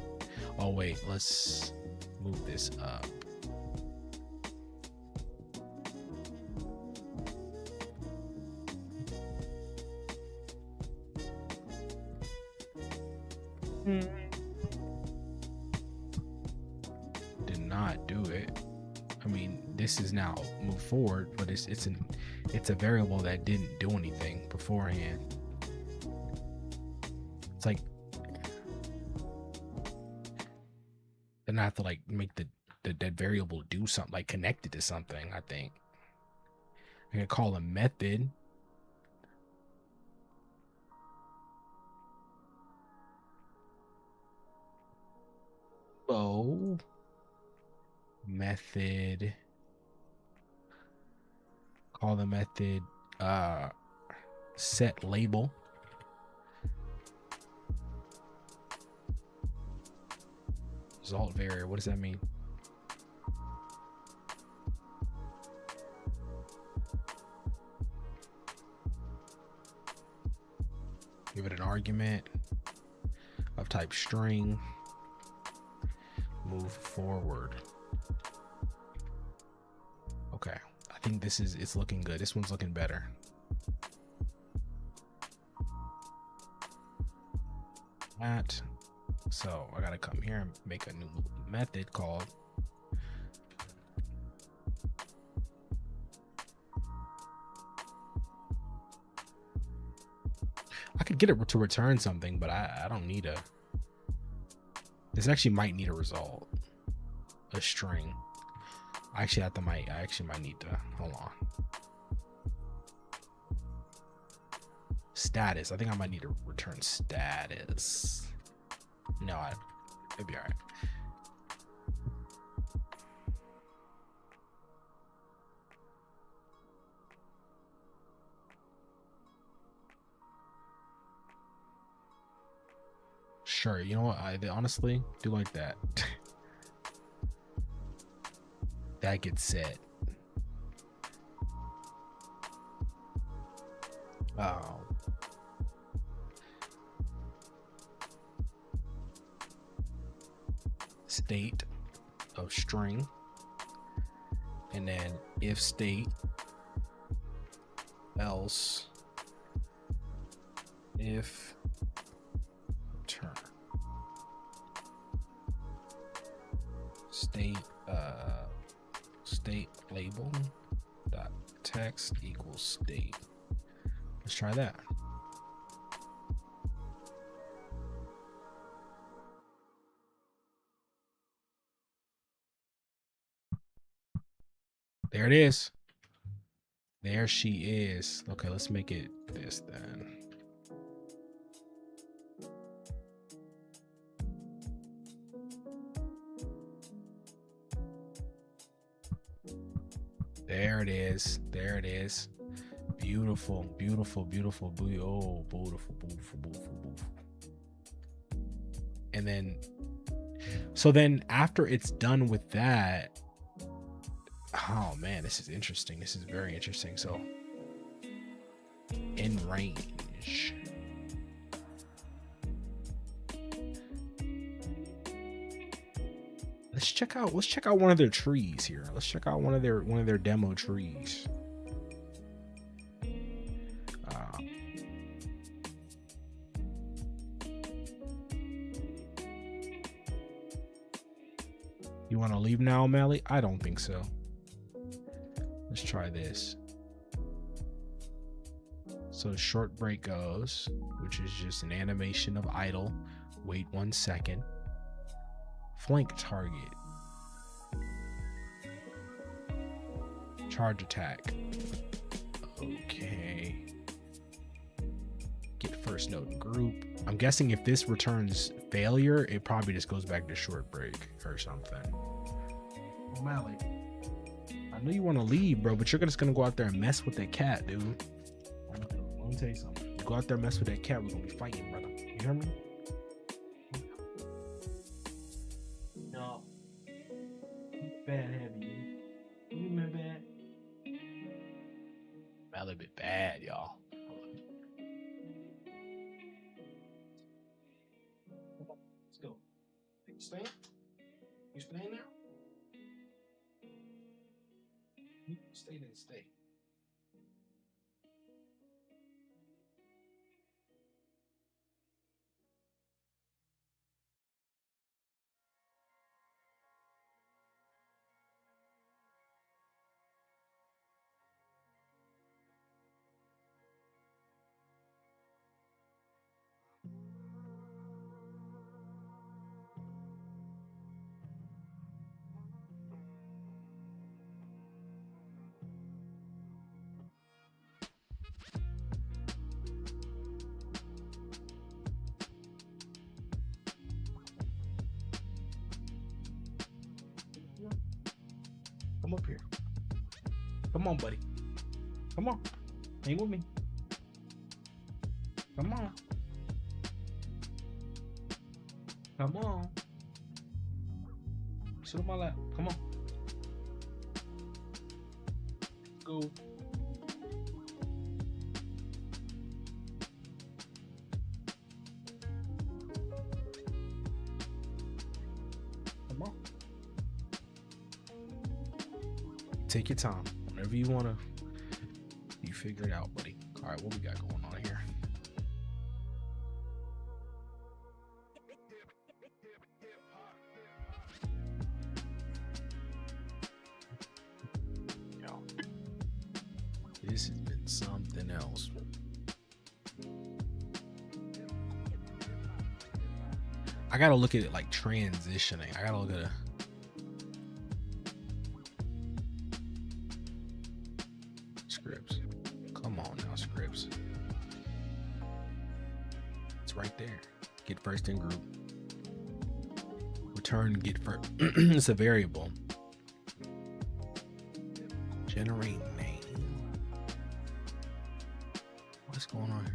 Oh wait, let's move this up. Did not do it. I mean, this is now move forward, but it's a variable that didn't do anything beforehand. It's like then I have to like make that variable do something, like connect it to something. I think I can call a method. Oh, method Call the method set label. Result variable. What does that mean? Give it an argument of type string. Move forward. Okay, I think it's looking good. This one's looking better. That. So I gotta come here and make a new method called I could get it to return something, but I don't need a. This actually might need a result, a string. I actually might need to hold on. Status. I think I might need to return status. No, it'd be all right. Sure, you know what? I honestly do like that. That gets set. Oh. State of string, and then if state, else, if return. State label dot text equals state. Let's try that. There it is. There she is. Okay, let's make it this then. There it is. There it is. Beautiful, beautiful, beautiful, oh, beautiful, beautiful, beautiful, beautiful. And then, so then after it's done with that, oh man, this is interesting. This is very interesting. So in range. Let's check out one of their trees here. Let's check out one of their demo trees. You want to leave now, O'Malley? I don't think so. Let's try this. So short break goes, which is just an animation of idle. Wait 1 second. Flank target. Charge attack. Okay. Get first node in group. I'm guessing if this returns failure, it probably just goes back to short break or something. O'Malley, I know you want to leave, bro, but you're just gonna go out there and mess with that cat, dude. Let me tell you something. You go out there and mess with that cat, we're gonna be fighting, brother. You hear me? No. Bad heavy. You been bad? A little bit bad, y'all. Let's go. You staying? You staying now? You stay then stay. Come up here. Come on, buddy. Come on. Hang with me. Come on. Come on. Sit on my lap. Come on. Go. Come on. Take your time. Whenever you want to, you figure it out, buddy. All right, what we got going on here? Yo, this has been something else. I gotta look at it like transitioning. I gotta look at it. Scripts. Come on now, scripts. It's right there. Get first in group. Return get first. It's a variable. Generate name. What's going on here?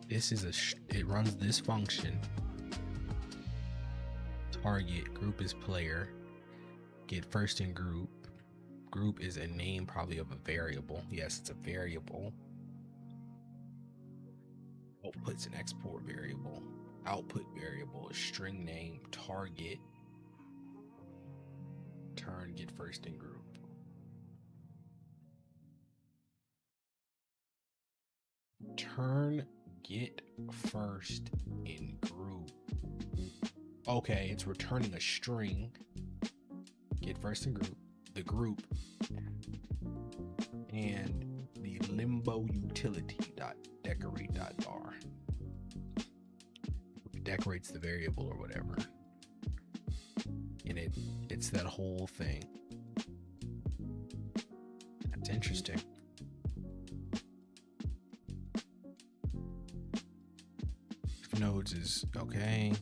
This is it runs this function. Target group is player. Get first in group. Group is a name probably of a variable. Yes, it's a variable. Output's an export variable. Output variable is string name. Target. Turn get first in group. Turn get first in group. Okay, it's returning a string. Get first in group, the group, and the limbo utility dot decorate dot bar. It decorates the variable or whatever. And it's that whole thing. That's interesting. Nodes is okay.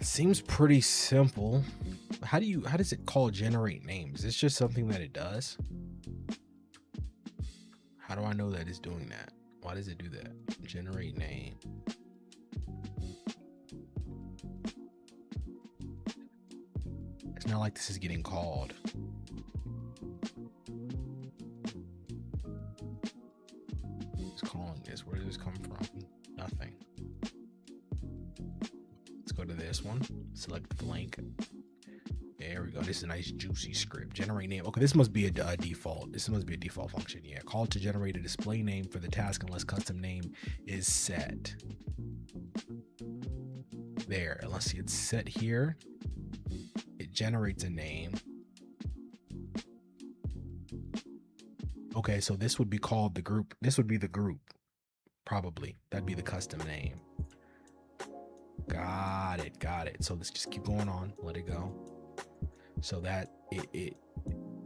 It seems pretty simple. How does it call generate names? It's just something that it does. How do I know that it's doing that? Why does it do that? Generate name. It's not like this is getting called. It's calling this. Where does this come from? Nothing. Let's go to this one. Select blank. There we go. This is a nice juicy script. Generate name. Okay, this must be a default. This must be a default function. Yeah. Call to generate a display name for the task unless custom name is set. There. Unless it's set here, it generates a name. Okay, so this would be called the group. This would be the group. Probably. That'd be the custom name. Got it. Got it. So let's just keep going on. Let it go. So that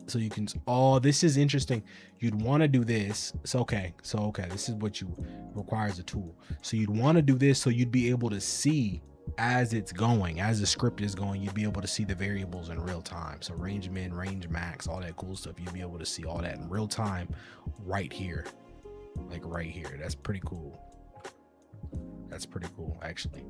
so you can, oh, this is interesting. You'd want to do this. So okay, this is what you requires a tool. So you'd want to do this so you'd be able to see as it's going, as the script is going, you'd be able to see the variables in real time. So range min, range max, all that cool stuff. You'd be able to see all that in real time right here. Like right here. That's pretty cool. That's pretty cool, actually.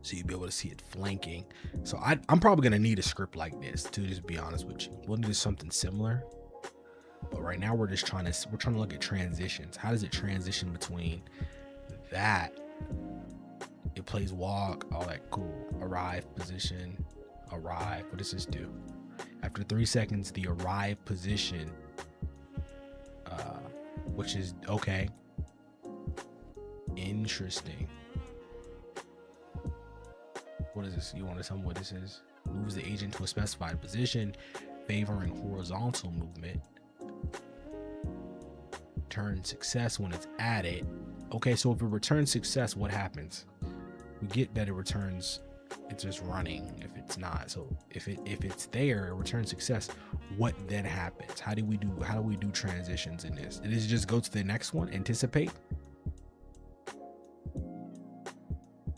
So you'd be able to see it flanking. So I'm probably gonna need a script like this to just be honest with you. We'll do something similar, but right now we're trying to look at transitions. How does it transition between that? It plays walk, all that cool. Arrive position, arrive. What does this do? After 3 seconds, the arrive position, which is okay. Interesting. What is this? You want to tell me what this is? Moves the agent to a specified position, favoring horizontal movement. Return success when it's added. Okay, so if it returns success, what happens? We get that it returns, it's just running if it's not. So if it's there, it returns success. What then happens? How do we do transitions in this? Does it just go to the next one? Anticipate?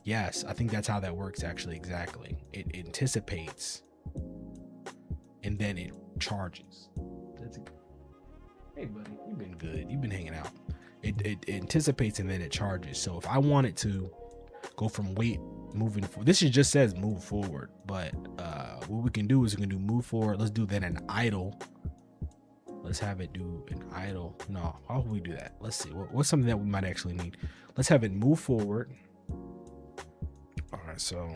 Yes, I think that's how that works actually, exactly. It anticipates and then it charges. Hey buddy, you've been good. You've been hanging out. It anticipates and then it charges. So if I want it to go from wait moving forward, this just says move forward, but what we can do is we can do move forward. Let's do then an idle. Let's have it do an idle. No, how do we do that? Let's see. What's something that we might actually need? Let's have it move forward. All right, so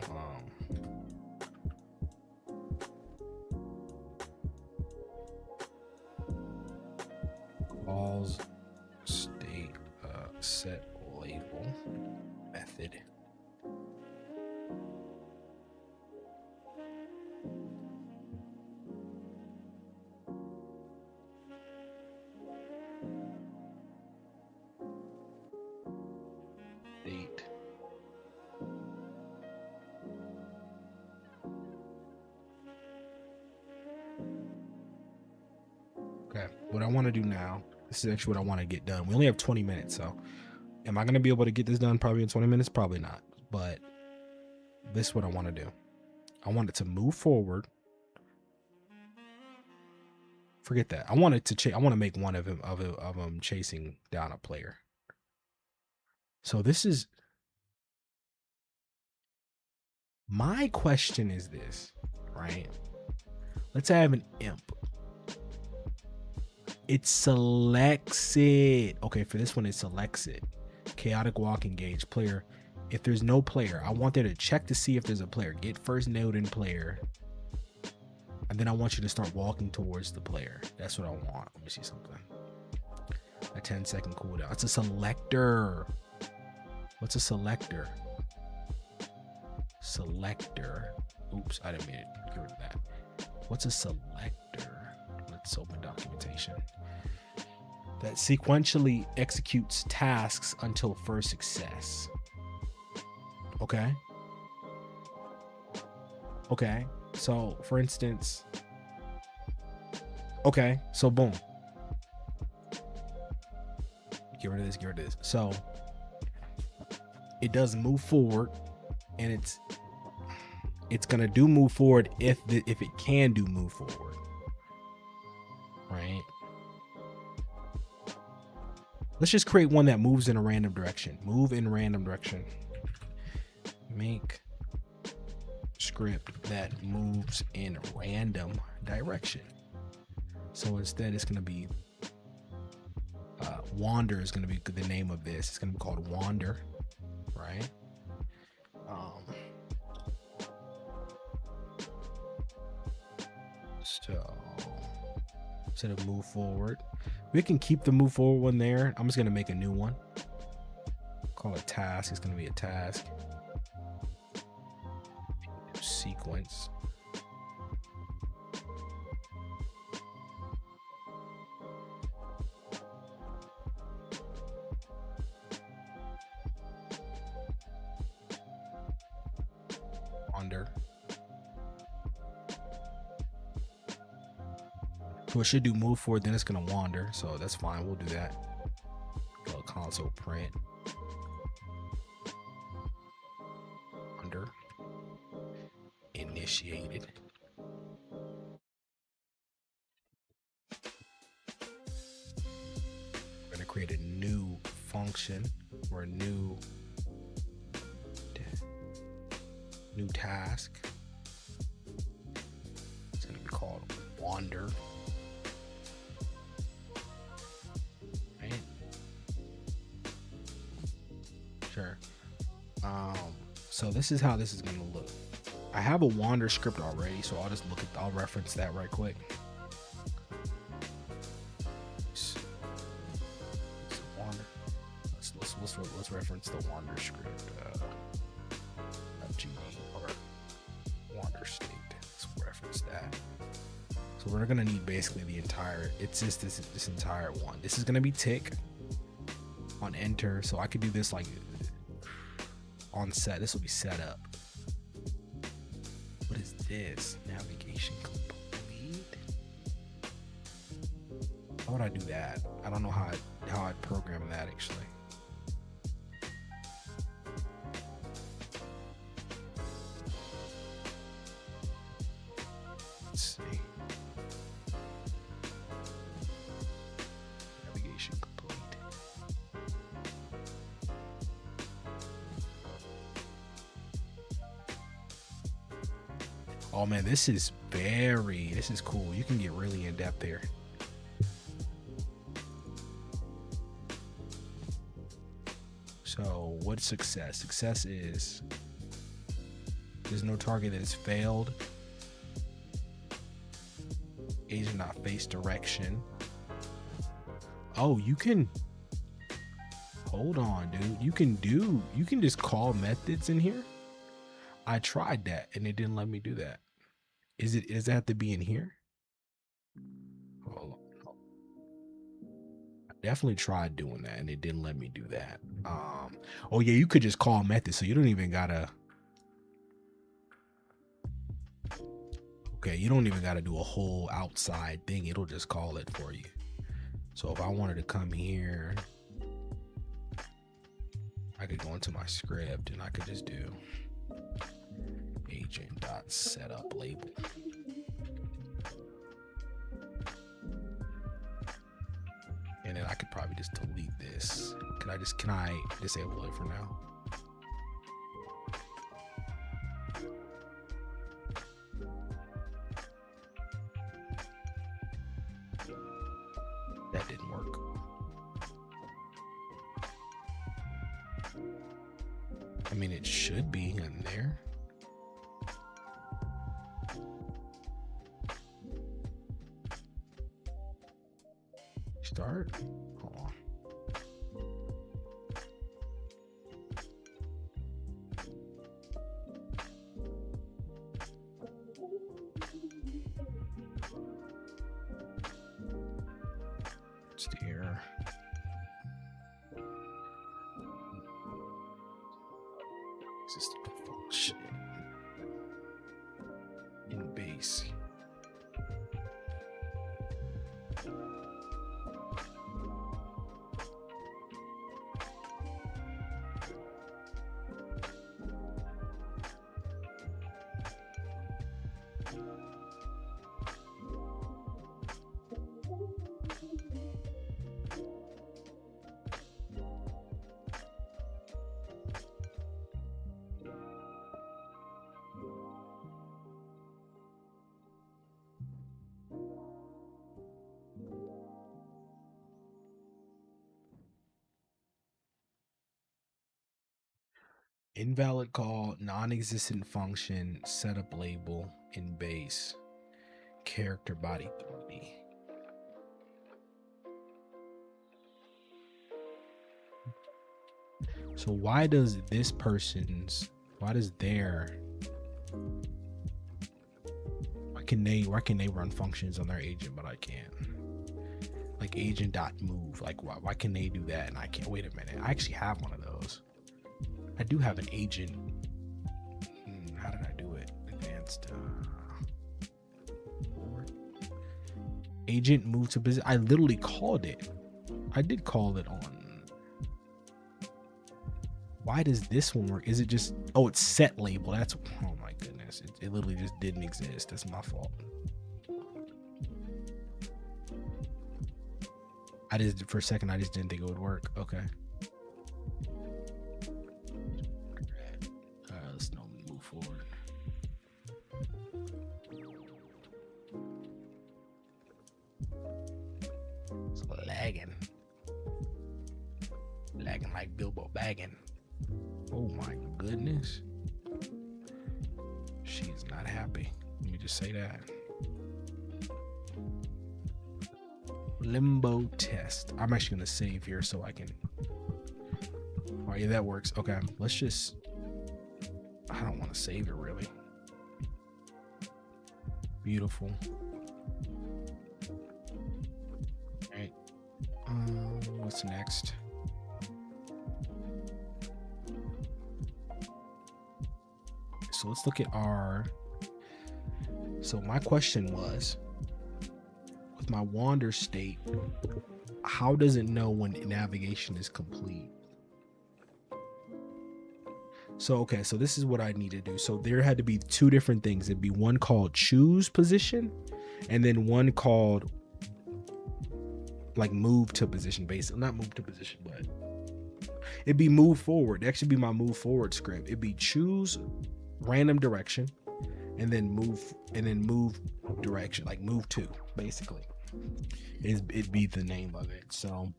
calls state set label method. State. Okay, what I want to do now, this is actually what I want to get done. We only have 20 minutes, so am I going to be able to get this done probably in 20 minutes? Probably not, but this is what I want to do. I want it to move forward. Forget that. I want it to I want to make one of him chasing down a player. So this is my question is this, right? Let's have an imp. It selects it. Okay, for this one, it selects it. Chaotic walk engage player. If there's no player, I want there to check to see if there's a player. Get first node in player. And then I want you to start walking towards the player. That's what I want. Let me see something. A 10-second cooldown. It's a selector. What's a selector? Selector. Oops, I didn't mean to get rid of that. What's a selector? Let's open documentation. That sequentially executes tasks until first success. Okay. Okay. So, for instance, okay. So, boom. Get rid of this. Get rid of this. So, it does move forward, and it's gonna do move forward if it can do move forward, right? Let's just create one that moves in a random direction. Move in random direction. Make script that moves in random direction. So instead, it's gonna be wander is gonna be the name of this. It's gonna be called wander, right? So instead of move forward, we can keep the move forward one there. I'm just gonna make a new one. Call it task. It's gonna be a task. Sequence. Wander. So it should do move forward, then it's gonna wander. So that's fine. We'll do that. Go console print. Wander. Initiated. We're gonna create a new function or a new task. It's gonna be called wander. Right? Sure. So this is how this is gonna look. I have a wander script already, so I'll reference that right quick. Wander. Let's reference the wander script. GD or wander state. Let's reference that. So we're gonna need basically the entire. It's just this entire one. This is gonna be tick on enter. So I could do this like on set. This will be set up. What is this? Navigation complete. How would I do that? I don't know how I'd program that actually. Oh man, this is cool. You can get really in depth here. So what's success? Success is there's no target that has failed. Agent not face direction. Oh, you can hold on, dude. You can just call methods in here. I tried that and it didn't let me do that. Does it have to be in here? Hold on. I definitely tried doing that and it didn't let me do that. Oh yeah, you could just call methods, so you don't even gotta. Okay, you don't even gotta do a whole outside thing. It'll just call it for you. So if I wanted to come here, I could go into my script and I could just do agent.setup label. And then I could probably just delete this. Can I disable it for now? That didn't work. I mean, it should be in there. Start. Hold on. It's the error. Is this the default shit? In base. Invalid call, non-existent function, setup label in base, character body 30. So why does why can they run functions on their agent but I can't? Like agent.move, like why can they do that and I can't? Wait a minute, I actually have one of those. I do have an agent. How did I do it? Advanced. Agent move to business. I literally called it. I did call it on. Why does this one work? Is it just? Oh, it's set label. That's. Oh my goodness. It literally just didn't exist. That's my fault. For a second, I just didn't think it would work. Okay. Let's move forward. It's lagging like Bilbo Baggin. Oh my goodness, she's not happy. Let me just say that. Limbo test. I'm actually gonna save here so I can. Oh yeah, that works. Okay, let's just. I don't want to save it really. Beautiful. All right. What's next? So let's look at our. So my question was, with my wander state, how does it know when navigation is complete? So, okay, so this is what I need to do. So there had to be two different things. It'd be one called choose position and then one called like move to position, basically. Not move to position, but it'd be move forward. That should be my move forward script. It'd be choose random direction and then move direction, like move to, basically. It'd be the name of it. So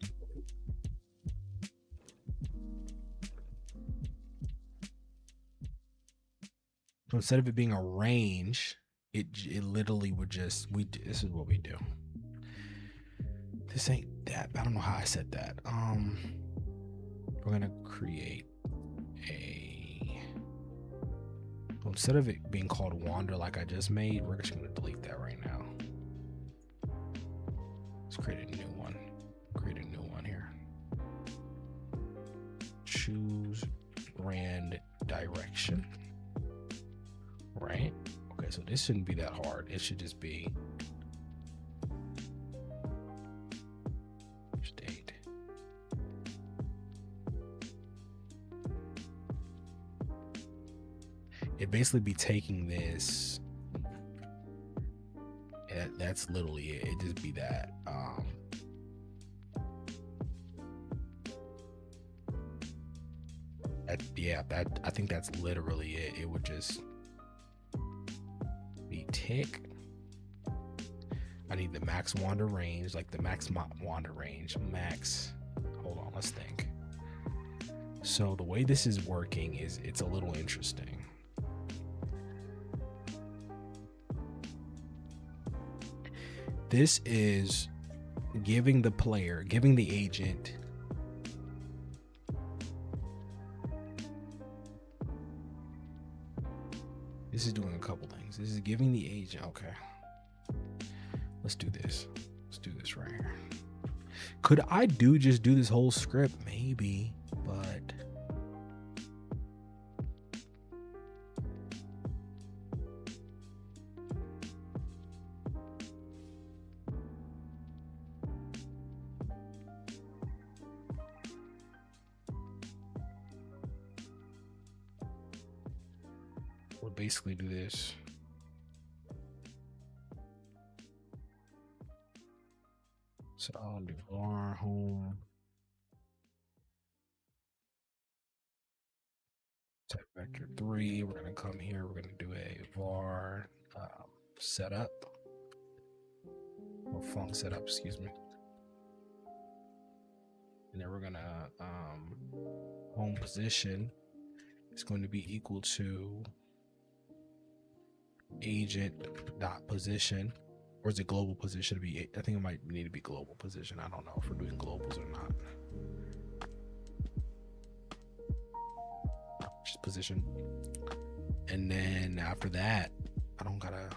instead of it being a range, it literally would just this is what we do. This ain't that. I don't know how I said that. We're gonna create a, instead of it being called wander like I just made, we're just gonna delete that right now. Let's create a new one. Create a new one here. Choose brand direction. Right? Okay, so this shouldn't be that hard. It should just be state. It basically be taking this. That's literally it. It just be that. I think that's literally it. It would just be tick. I need the max wander range, like the max wander range. Max. Hold on, let's think. So the way this is working is it's a little interesting. This is giving the player, giving the agent this is doing a couple things. This is giving the agent, okay. Let's do this. Let's do this right here. Could I just do this whole script? Maybe, but we'll basically do this. So I'll do var home type vector 3. We're gonna come here. We're gonna do a var setup or func setup, excuse me. And then we're gonna home position is going to be equal to agent dot position. Or is it global position to be? I think it might need to be global position. I don't know if we're doing globals or not. Just position. And then after that, I don't gotta.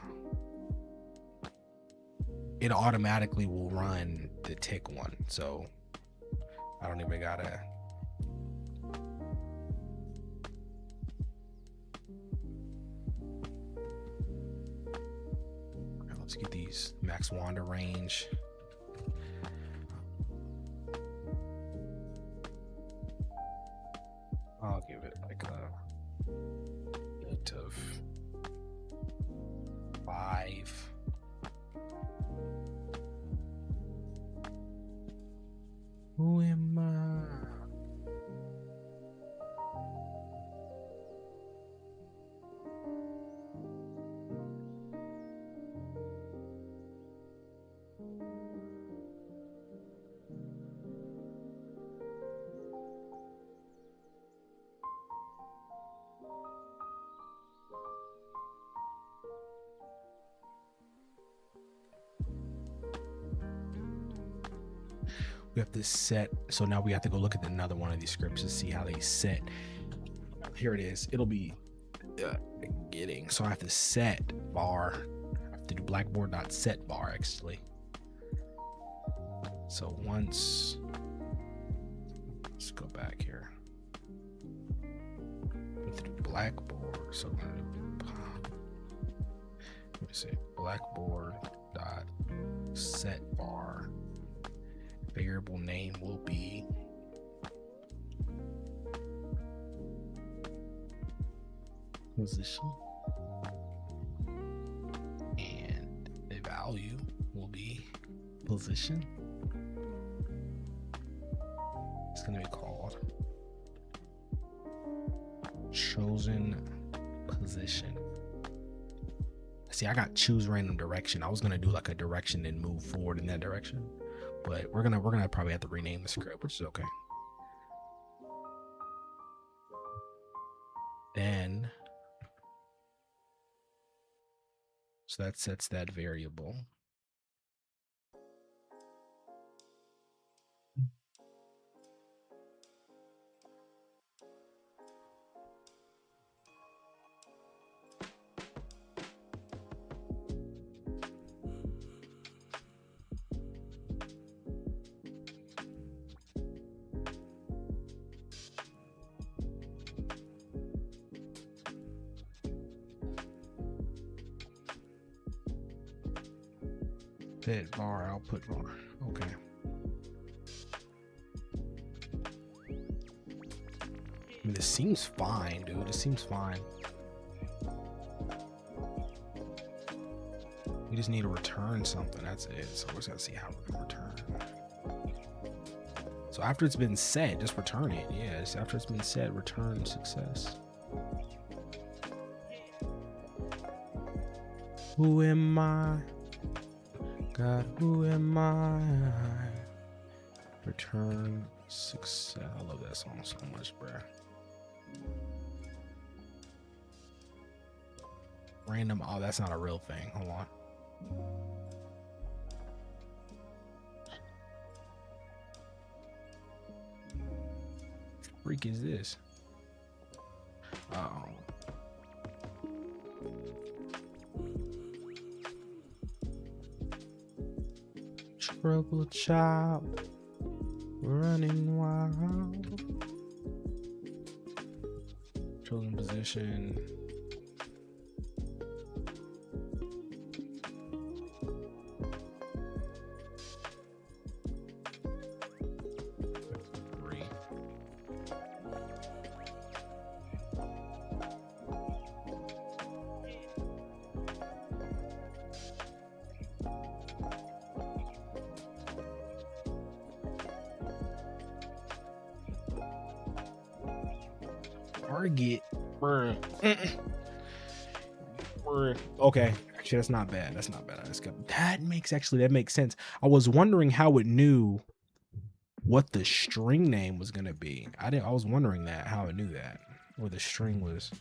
It automatically will run the tick one. So I don't even gotta. Let's get these max wander range. I'll give it like a int of 5. Who am I? We have to set, so now we have to go look at another one of these scripts to see how they set. Here it is. It'll be getting, so I have to set bar. I have to do blackboard.set bar actually. So once, let's go back here. We have to do blackboard. So we're gonna do, let me see, blackboard.set bar. Variable name will be position, and the value will be position. It's going to be called chosen position. See, I got choose random direction. I was gonna do like a direction and move forward in that direction, but we're gonna probably have to rename the script, which is okay. Then, so that sets that variable. Fed var, output var. Okay. I mean, this seems fine, dude. This seems fine. We just need to return something. That's it. So we're just gonna see how we can return. So after it's been set, just return it. Yes, after it's been set, return success. Who am I? God, who am I? Return success. I love that song so much, bruh. Random. Oh, that's not a real thing. Hold on. Freak is this? Oh. Trouble child, running wild. Chosen position. Target. Okay, actually that's not bad. That's not bad. That's good. That makes sense. I was wondering how it knew what the string name was gonna be. I was wondering that, how it knew that, where the string was.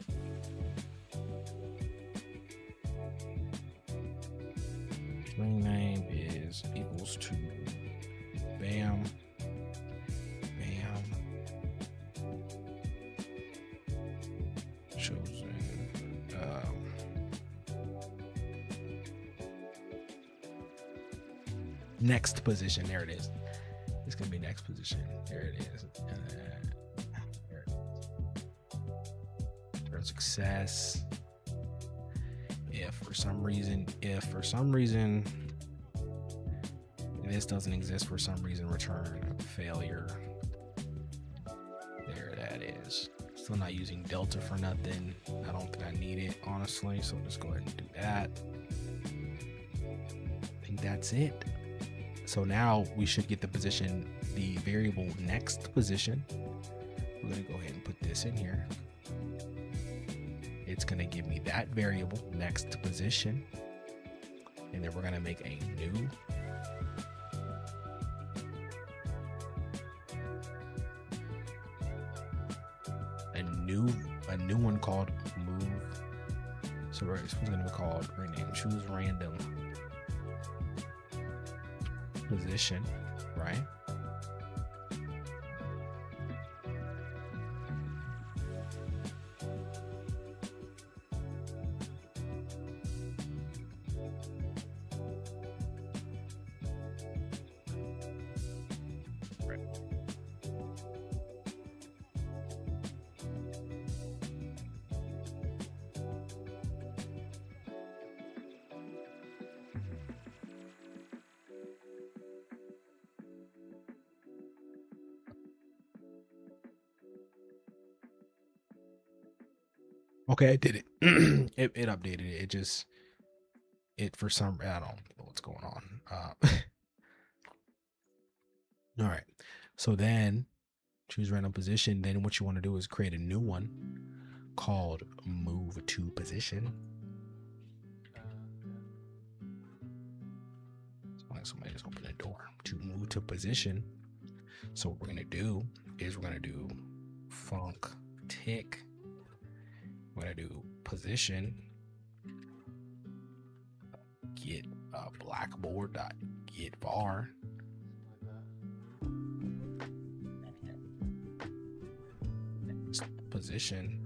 String name is equals to bam. Next position. There it is. It's gonna be next position. There it is. There it is. For success. If for some reason this doesn't exist, for some reason return failure. There that is. Still not using delta for nothing. I don't think I need it, honestly, so just go ahead and do that. I think that's it. So now we should get the position, the variable next position. We're gonna go ahead and put this in here. It's gonna give me that variable next position. And then we're gonna make a new one called move. So it's gonna be called rename, choose random position, right? Okay, I did it. it updated it. It for some, I don't know what's going on. All right. So then choose random position. Then what you want to do is create a new one called move to position. Somebody just open the door to move to position. So what we're gonna do is we're gonna do func tick. We're gonna do position get blackboard dot get var. Next position.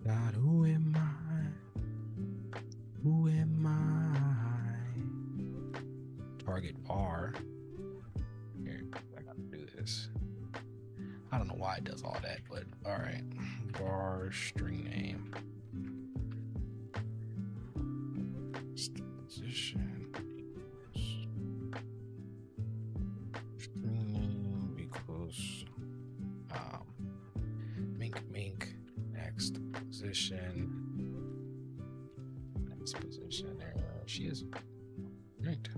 God, who am I? Who am I? Target var. Here, I gotta do this. I don't know why it does all that, but all right. Var string name. Position string name equals mink next position. Next position. There she is. Right.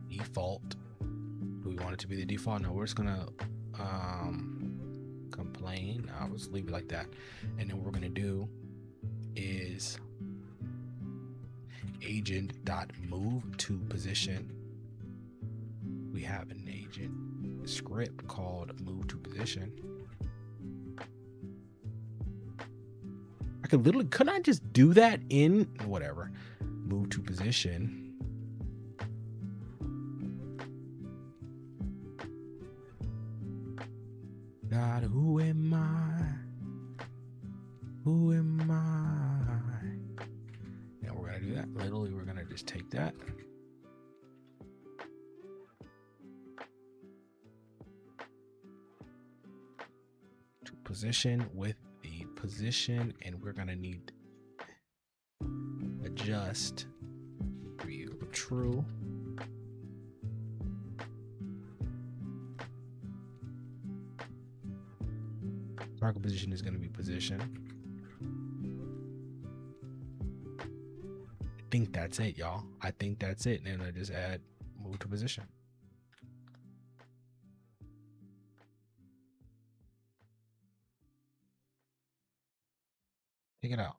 Default. Do we want it to be the default? No, we're just gonna complain. I'll just leave it like that. And then what we're gonna do is agent dot move to position. We have an agent script called move to position. I could literally, couldn't I just do that in whatever? Move to position. God, who am I? Who am I? And we're gonna do that. Literally, we're gonna just take that. To position with the position, and we're gonna need adjust view true. Target position is going to be position. I think that's it, y'all. I think that's it. And then I just add move to position. Take it out.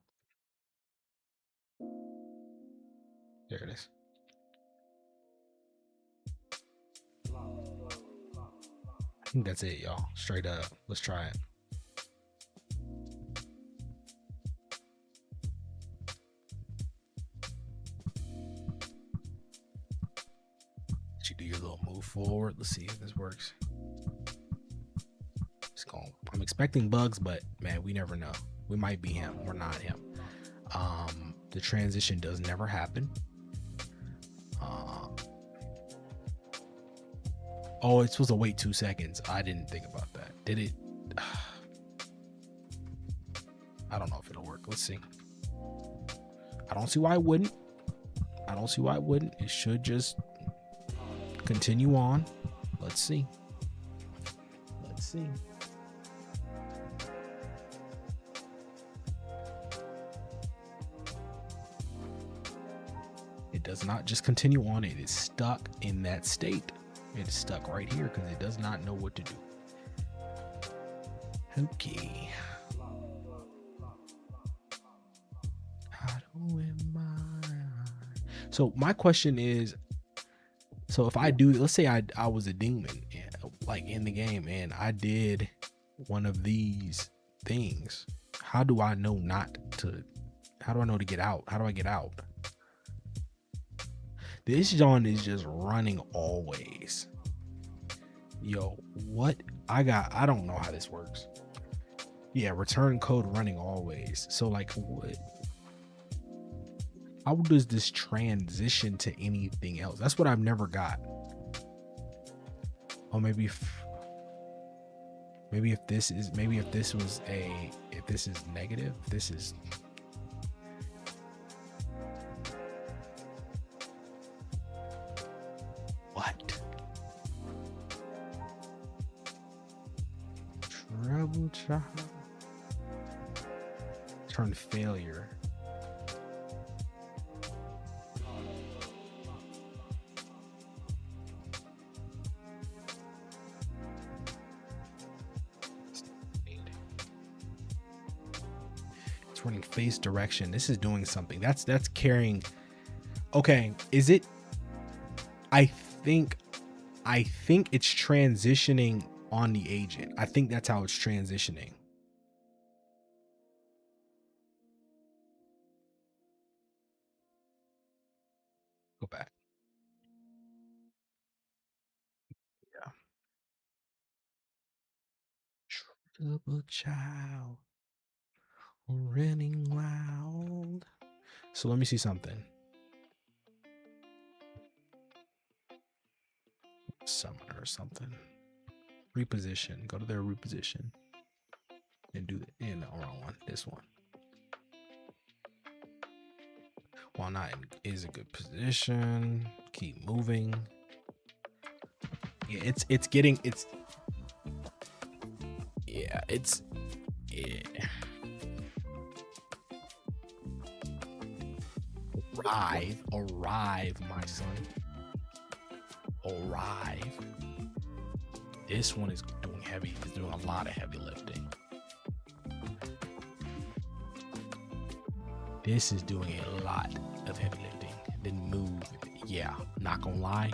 There it is. I think that's it, y'all. Straight up. Let's try it. You do your little move forward. Let's see if this works. It's going. I'm expecting bugs, but man, we never know. We might be him. We're not him. The transition does never happen. Oh, it's supposed to wait 2 seconds. I didn't think about that. Did it? I don't know if it'll work. Let's see. I don't see why it wouldn't. I don't see why it wouldn't. It should just continue on. Let's see. Let's see. It does not just continue on. It is stuck in that state. It is stuck right here because it does not know what to do. Okay. How am I? So my question is, so if I do, let's say I was a demon, like in the game, and I did one of these things, how do I know not to, how do I know to get out? How do I get out? This John is just running always. Yo, what? I don't know how this works. Yeah, return code running always. So like what? How does this transition to anything else? That's what I've never got. Or maybe if this is, if this is negative, this is. What? Trouble child. Turn failure. It's running face direction. This is doing something. That's carrying. Okay, is it? I think it's transitioning on the agent. I think that's how it's transitioning. Go back. Yeah. Trouble child, running wild. So let me see something. Summoner or something. Reposition. Go to their reposition. And do it in the wrong one. This one. While not is a good position. Keep moving. Yeah, it's getting it's. Yeah, it's. Yeah. Arrive, my son. Arrive. This one is doing heavy. It's doing a lot of heavy lifting. This is doing a lot of heavy lifting. Then move. Yeah, not gonna lie.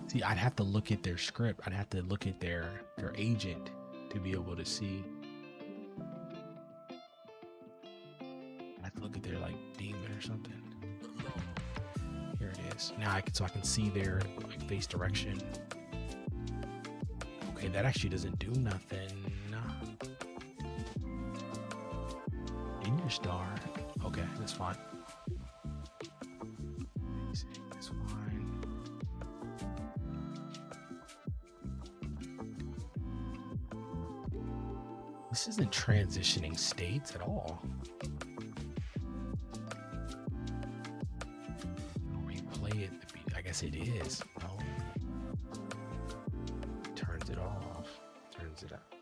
See, I'd have to look at their script. I'd have to look at their agent to be able to see. I have to look at their like demon or something. Here it is. Now I can see their like face direction. Okay, that actually doesn't do nothing. In your star. Okay, that's fine. That's fine. This isn't transitioning states at all. Replay it. I guess it is. No. Turns it off. Turns it up.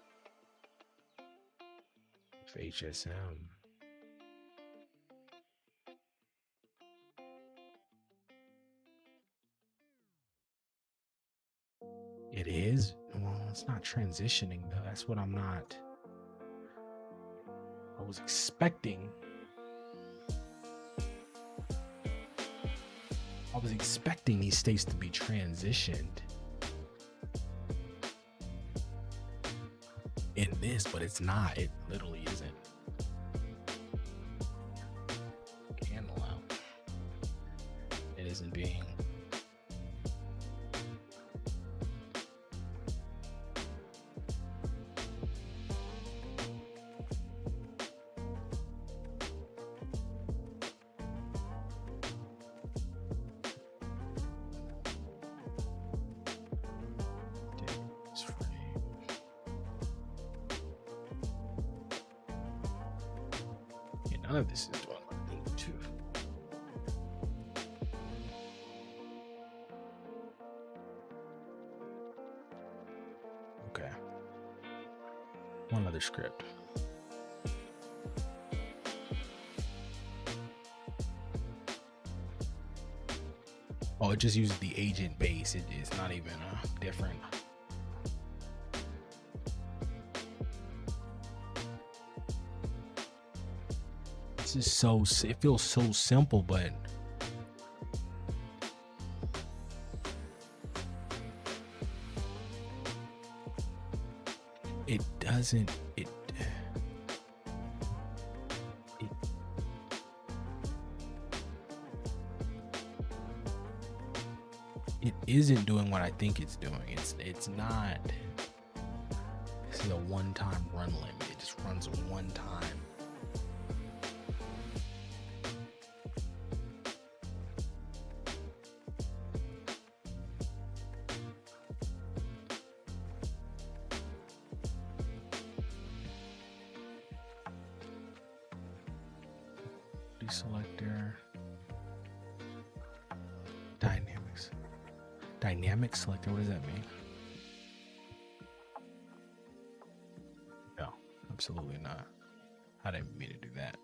HSM. It is? Well, it's not transitioning though. That's what I'm not. I was expecting these states to be transitioned in this, but it's not. It literally isn't. Candle out. It isn't being. None of this is doing what I need to. Okay. One other script. Oh, it just uses the agent base. It's not even different. This is so, it feels so simple, but it doesn't, it isn't doing what I think it's doing. It's not. This is a one-time run limit. It just runs one time. Selector, dynamic selector. What does that mean? Absolutely not. I didn't mean to do that.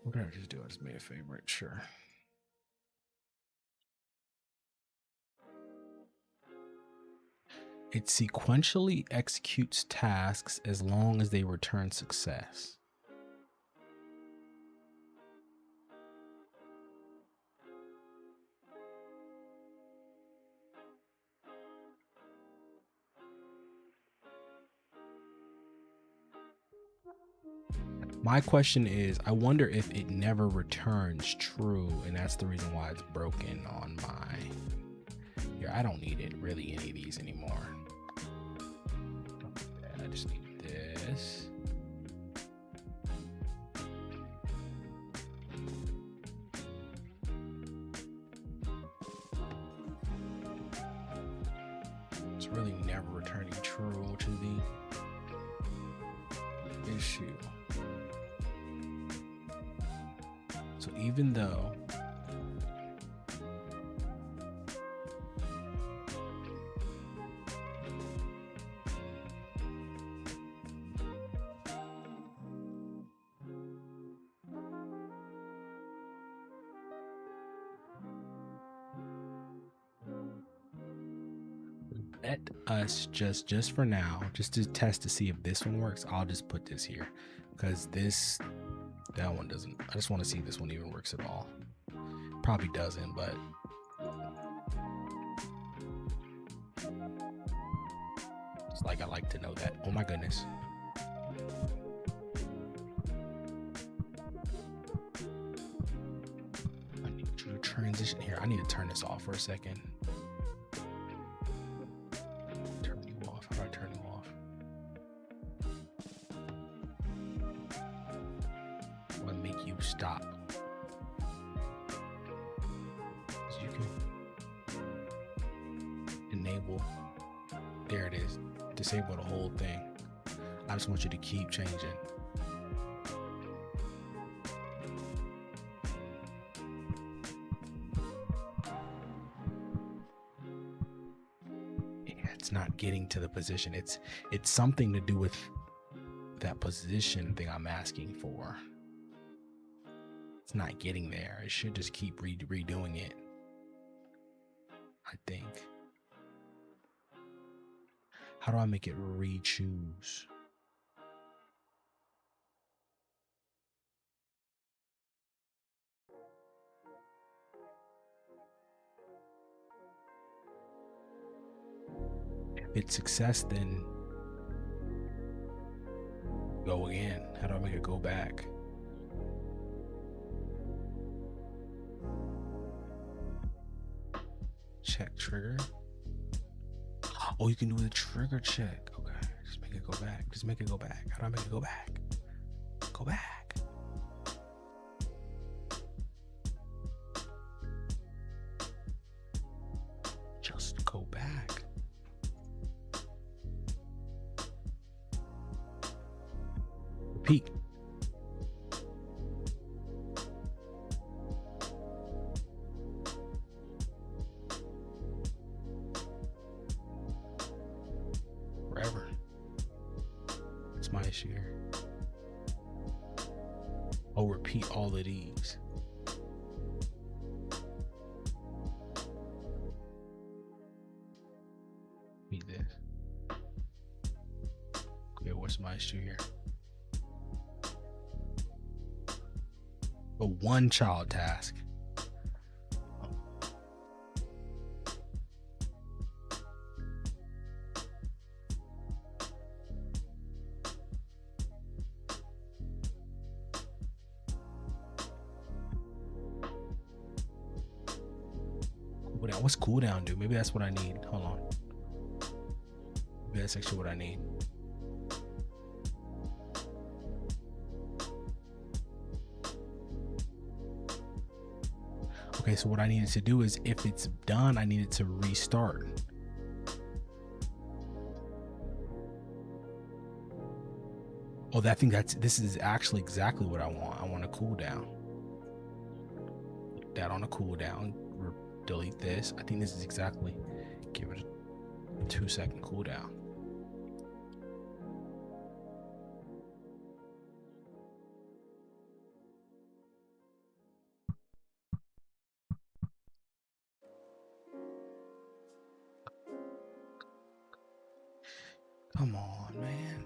What did I just do? I just made a favorite. Sure. It sequentially executes tasks as long as they return success. My question is, I wonder if it never returns true, and that's the reason why it's broken on my... Here, I don't need it, really, any of these anymore. I just need this. It's really never returning true, which is the issue. So even though let us just for now, just to test to see if this one works, I'll just put this here, because that one doesn't. I just want to see if this one even works at all. Probably doesn't, but it's like I like to know that. Oh my goodness. I need you to transition here. I need to turn this off for a second. Turn you off. How do I turn you off? I'm gonna make you stop. So you can enable. There it is. Disable the whole thing. I just want you to keep changing. Yeah, it's not getting to the position. It's something to do with that position thing I'm asking for. It's not getting there. It should just keep redoing it, I think. How do I make it re-choose? If it's success, then go again. How do I make it go back? Check trigger. Oh, you can do the trigger check. Okay, just make it go back. Just make it go back. How do I make it go back? Go back. Just go back. Repeat. Forever. That's my issue here. Oh, repeat all of these. Repeat this. Okay, what's my issue here? A one child task. Cooldown. What's cooldown do? Maybe that's what I need. Hold on. Maybe that's actually what I need. Okay, so what I needed to do is, if it's done, I needed to restart. Oh, this is actually exactly what I want. I want a cooldown. Put that on a cooldown. Delete this. I think this is exactly. Give it a 2-second cooldown. Come on, man.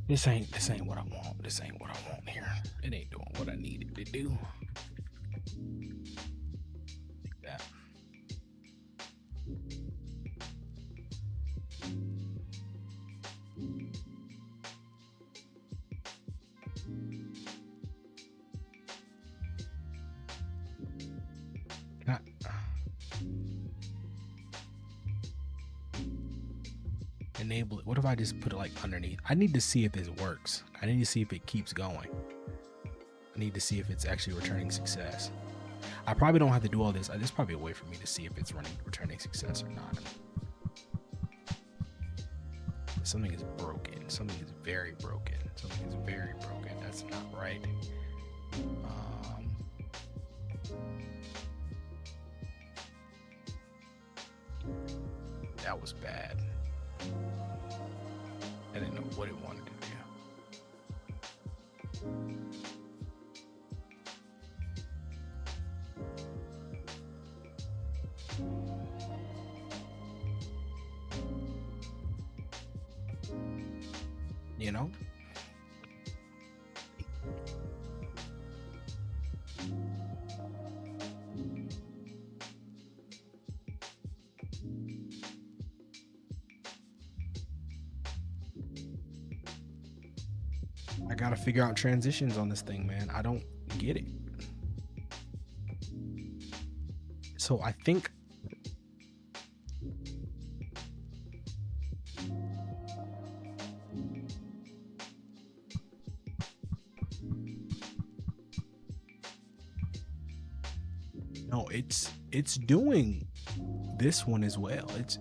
This ain't what I want. This ain't what I want here. It ain't doing what I needed to do. That. Enable it. What if I just put it like underneath? I need to see if this works. I need to see if it keeps going. I need to see if it's actually returning success. I probably don't have to do all this. There's probably a way for me to see if it's returning success or not. Something is broken. Something is very broken. Something is very broken. That's not right. That was bad. I didn't know what it wanted to do. You know? I gotta figure out transitions on this thing, man. I don't get it. So I think no, it's doing this one as well. It's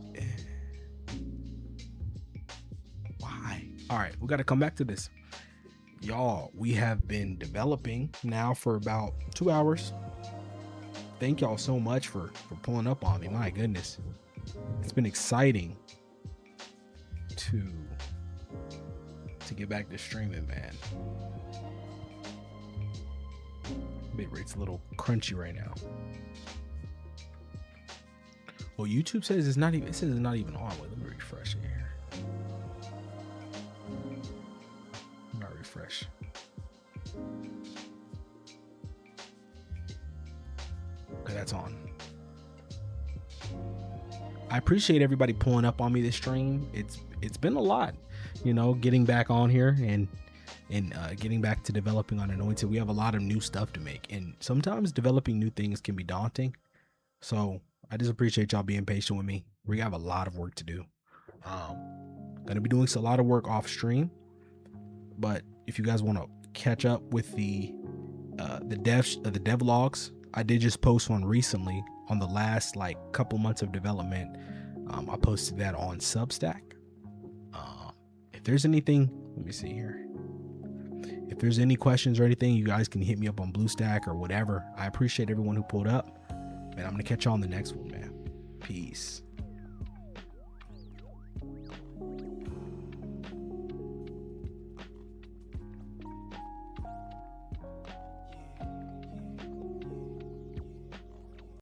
why? All right, we got to come back to this. Y'all, we have been developing now for about 2 hours. Thank y'all so much for pulling up on me. My goodness, it's been exciting to get back to streaming, man. Bitrate's a little crunchy right now. Well, YouTube says it's not even. It says it's not even on. Wait, let me refresh it here. Refresh. Okay, that's on. I appreciate everybody pulling up on me this stream. It's been a lot, you know, getting back on here and getting back to developing on Anointed. We have a lot of new stuff to make, and sometimes developing new things can be daunting. So I just appreciate y'all being patient with me. We have a lot of work to do. Gonna be doing a lot of work off stream, but if you guys want to catch up with the devlogs, I did just post one recently on the last like couple months of development. I posted that on Substack. If there's anything, let me see here. If there's any questions or anything, you guys can hit me up on BlueStack or whatever. I appreciate everyone who pulled up, and I'm gonna catch y'all on the next one, man. Peace.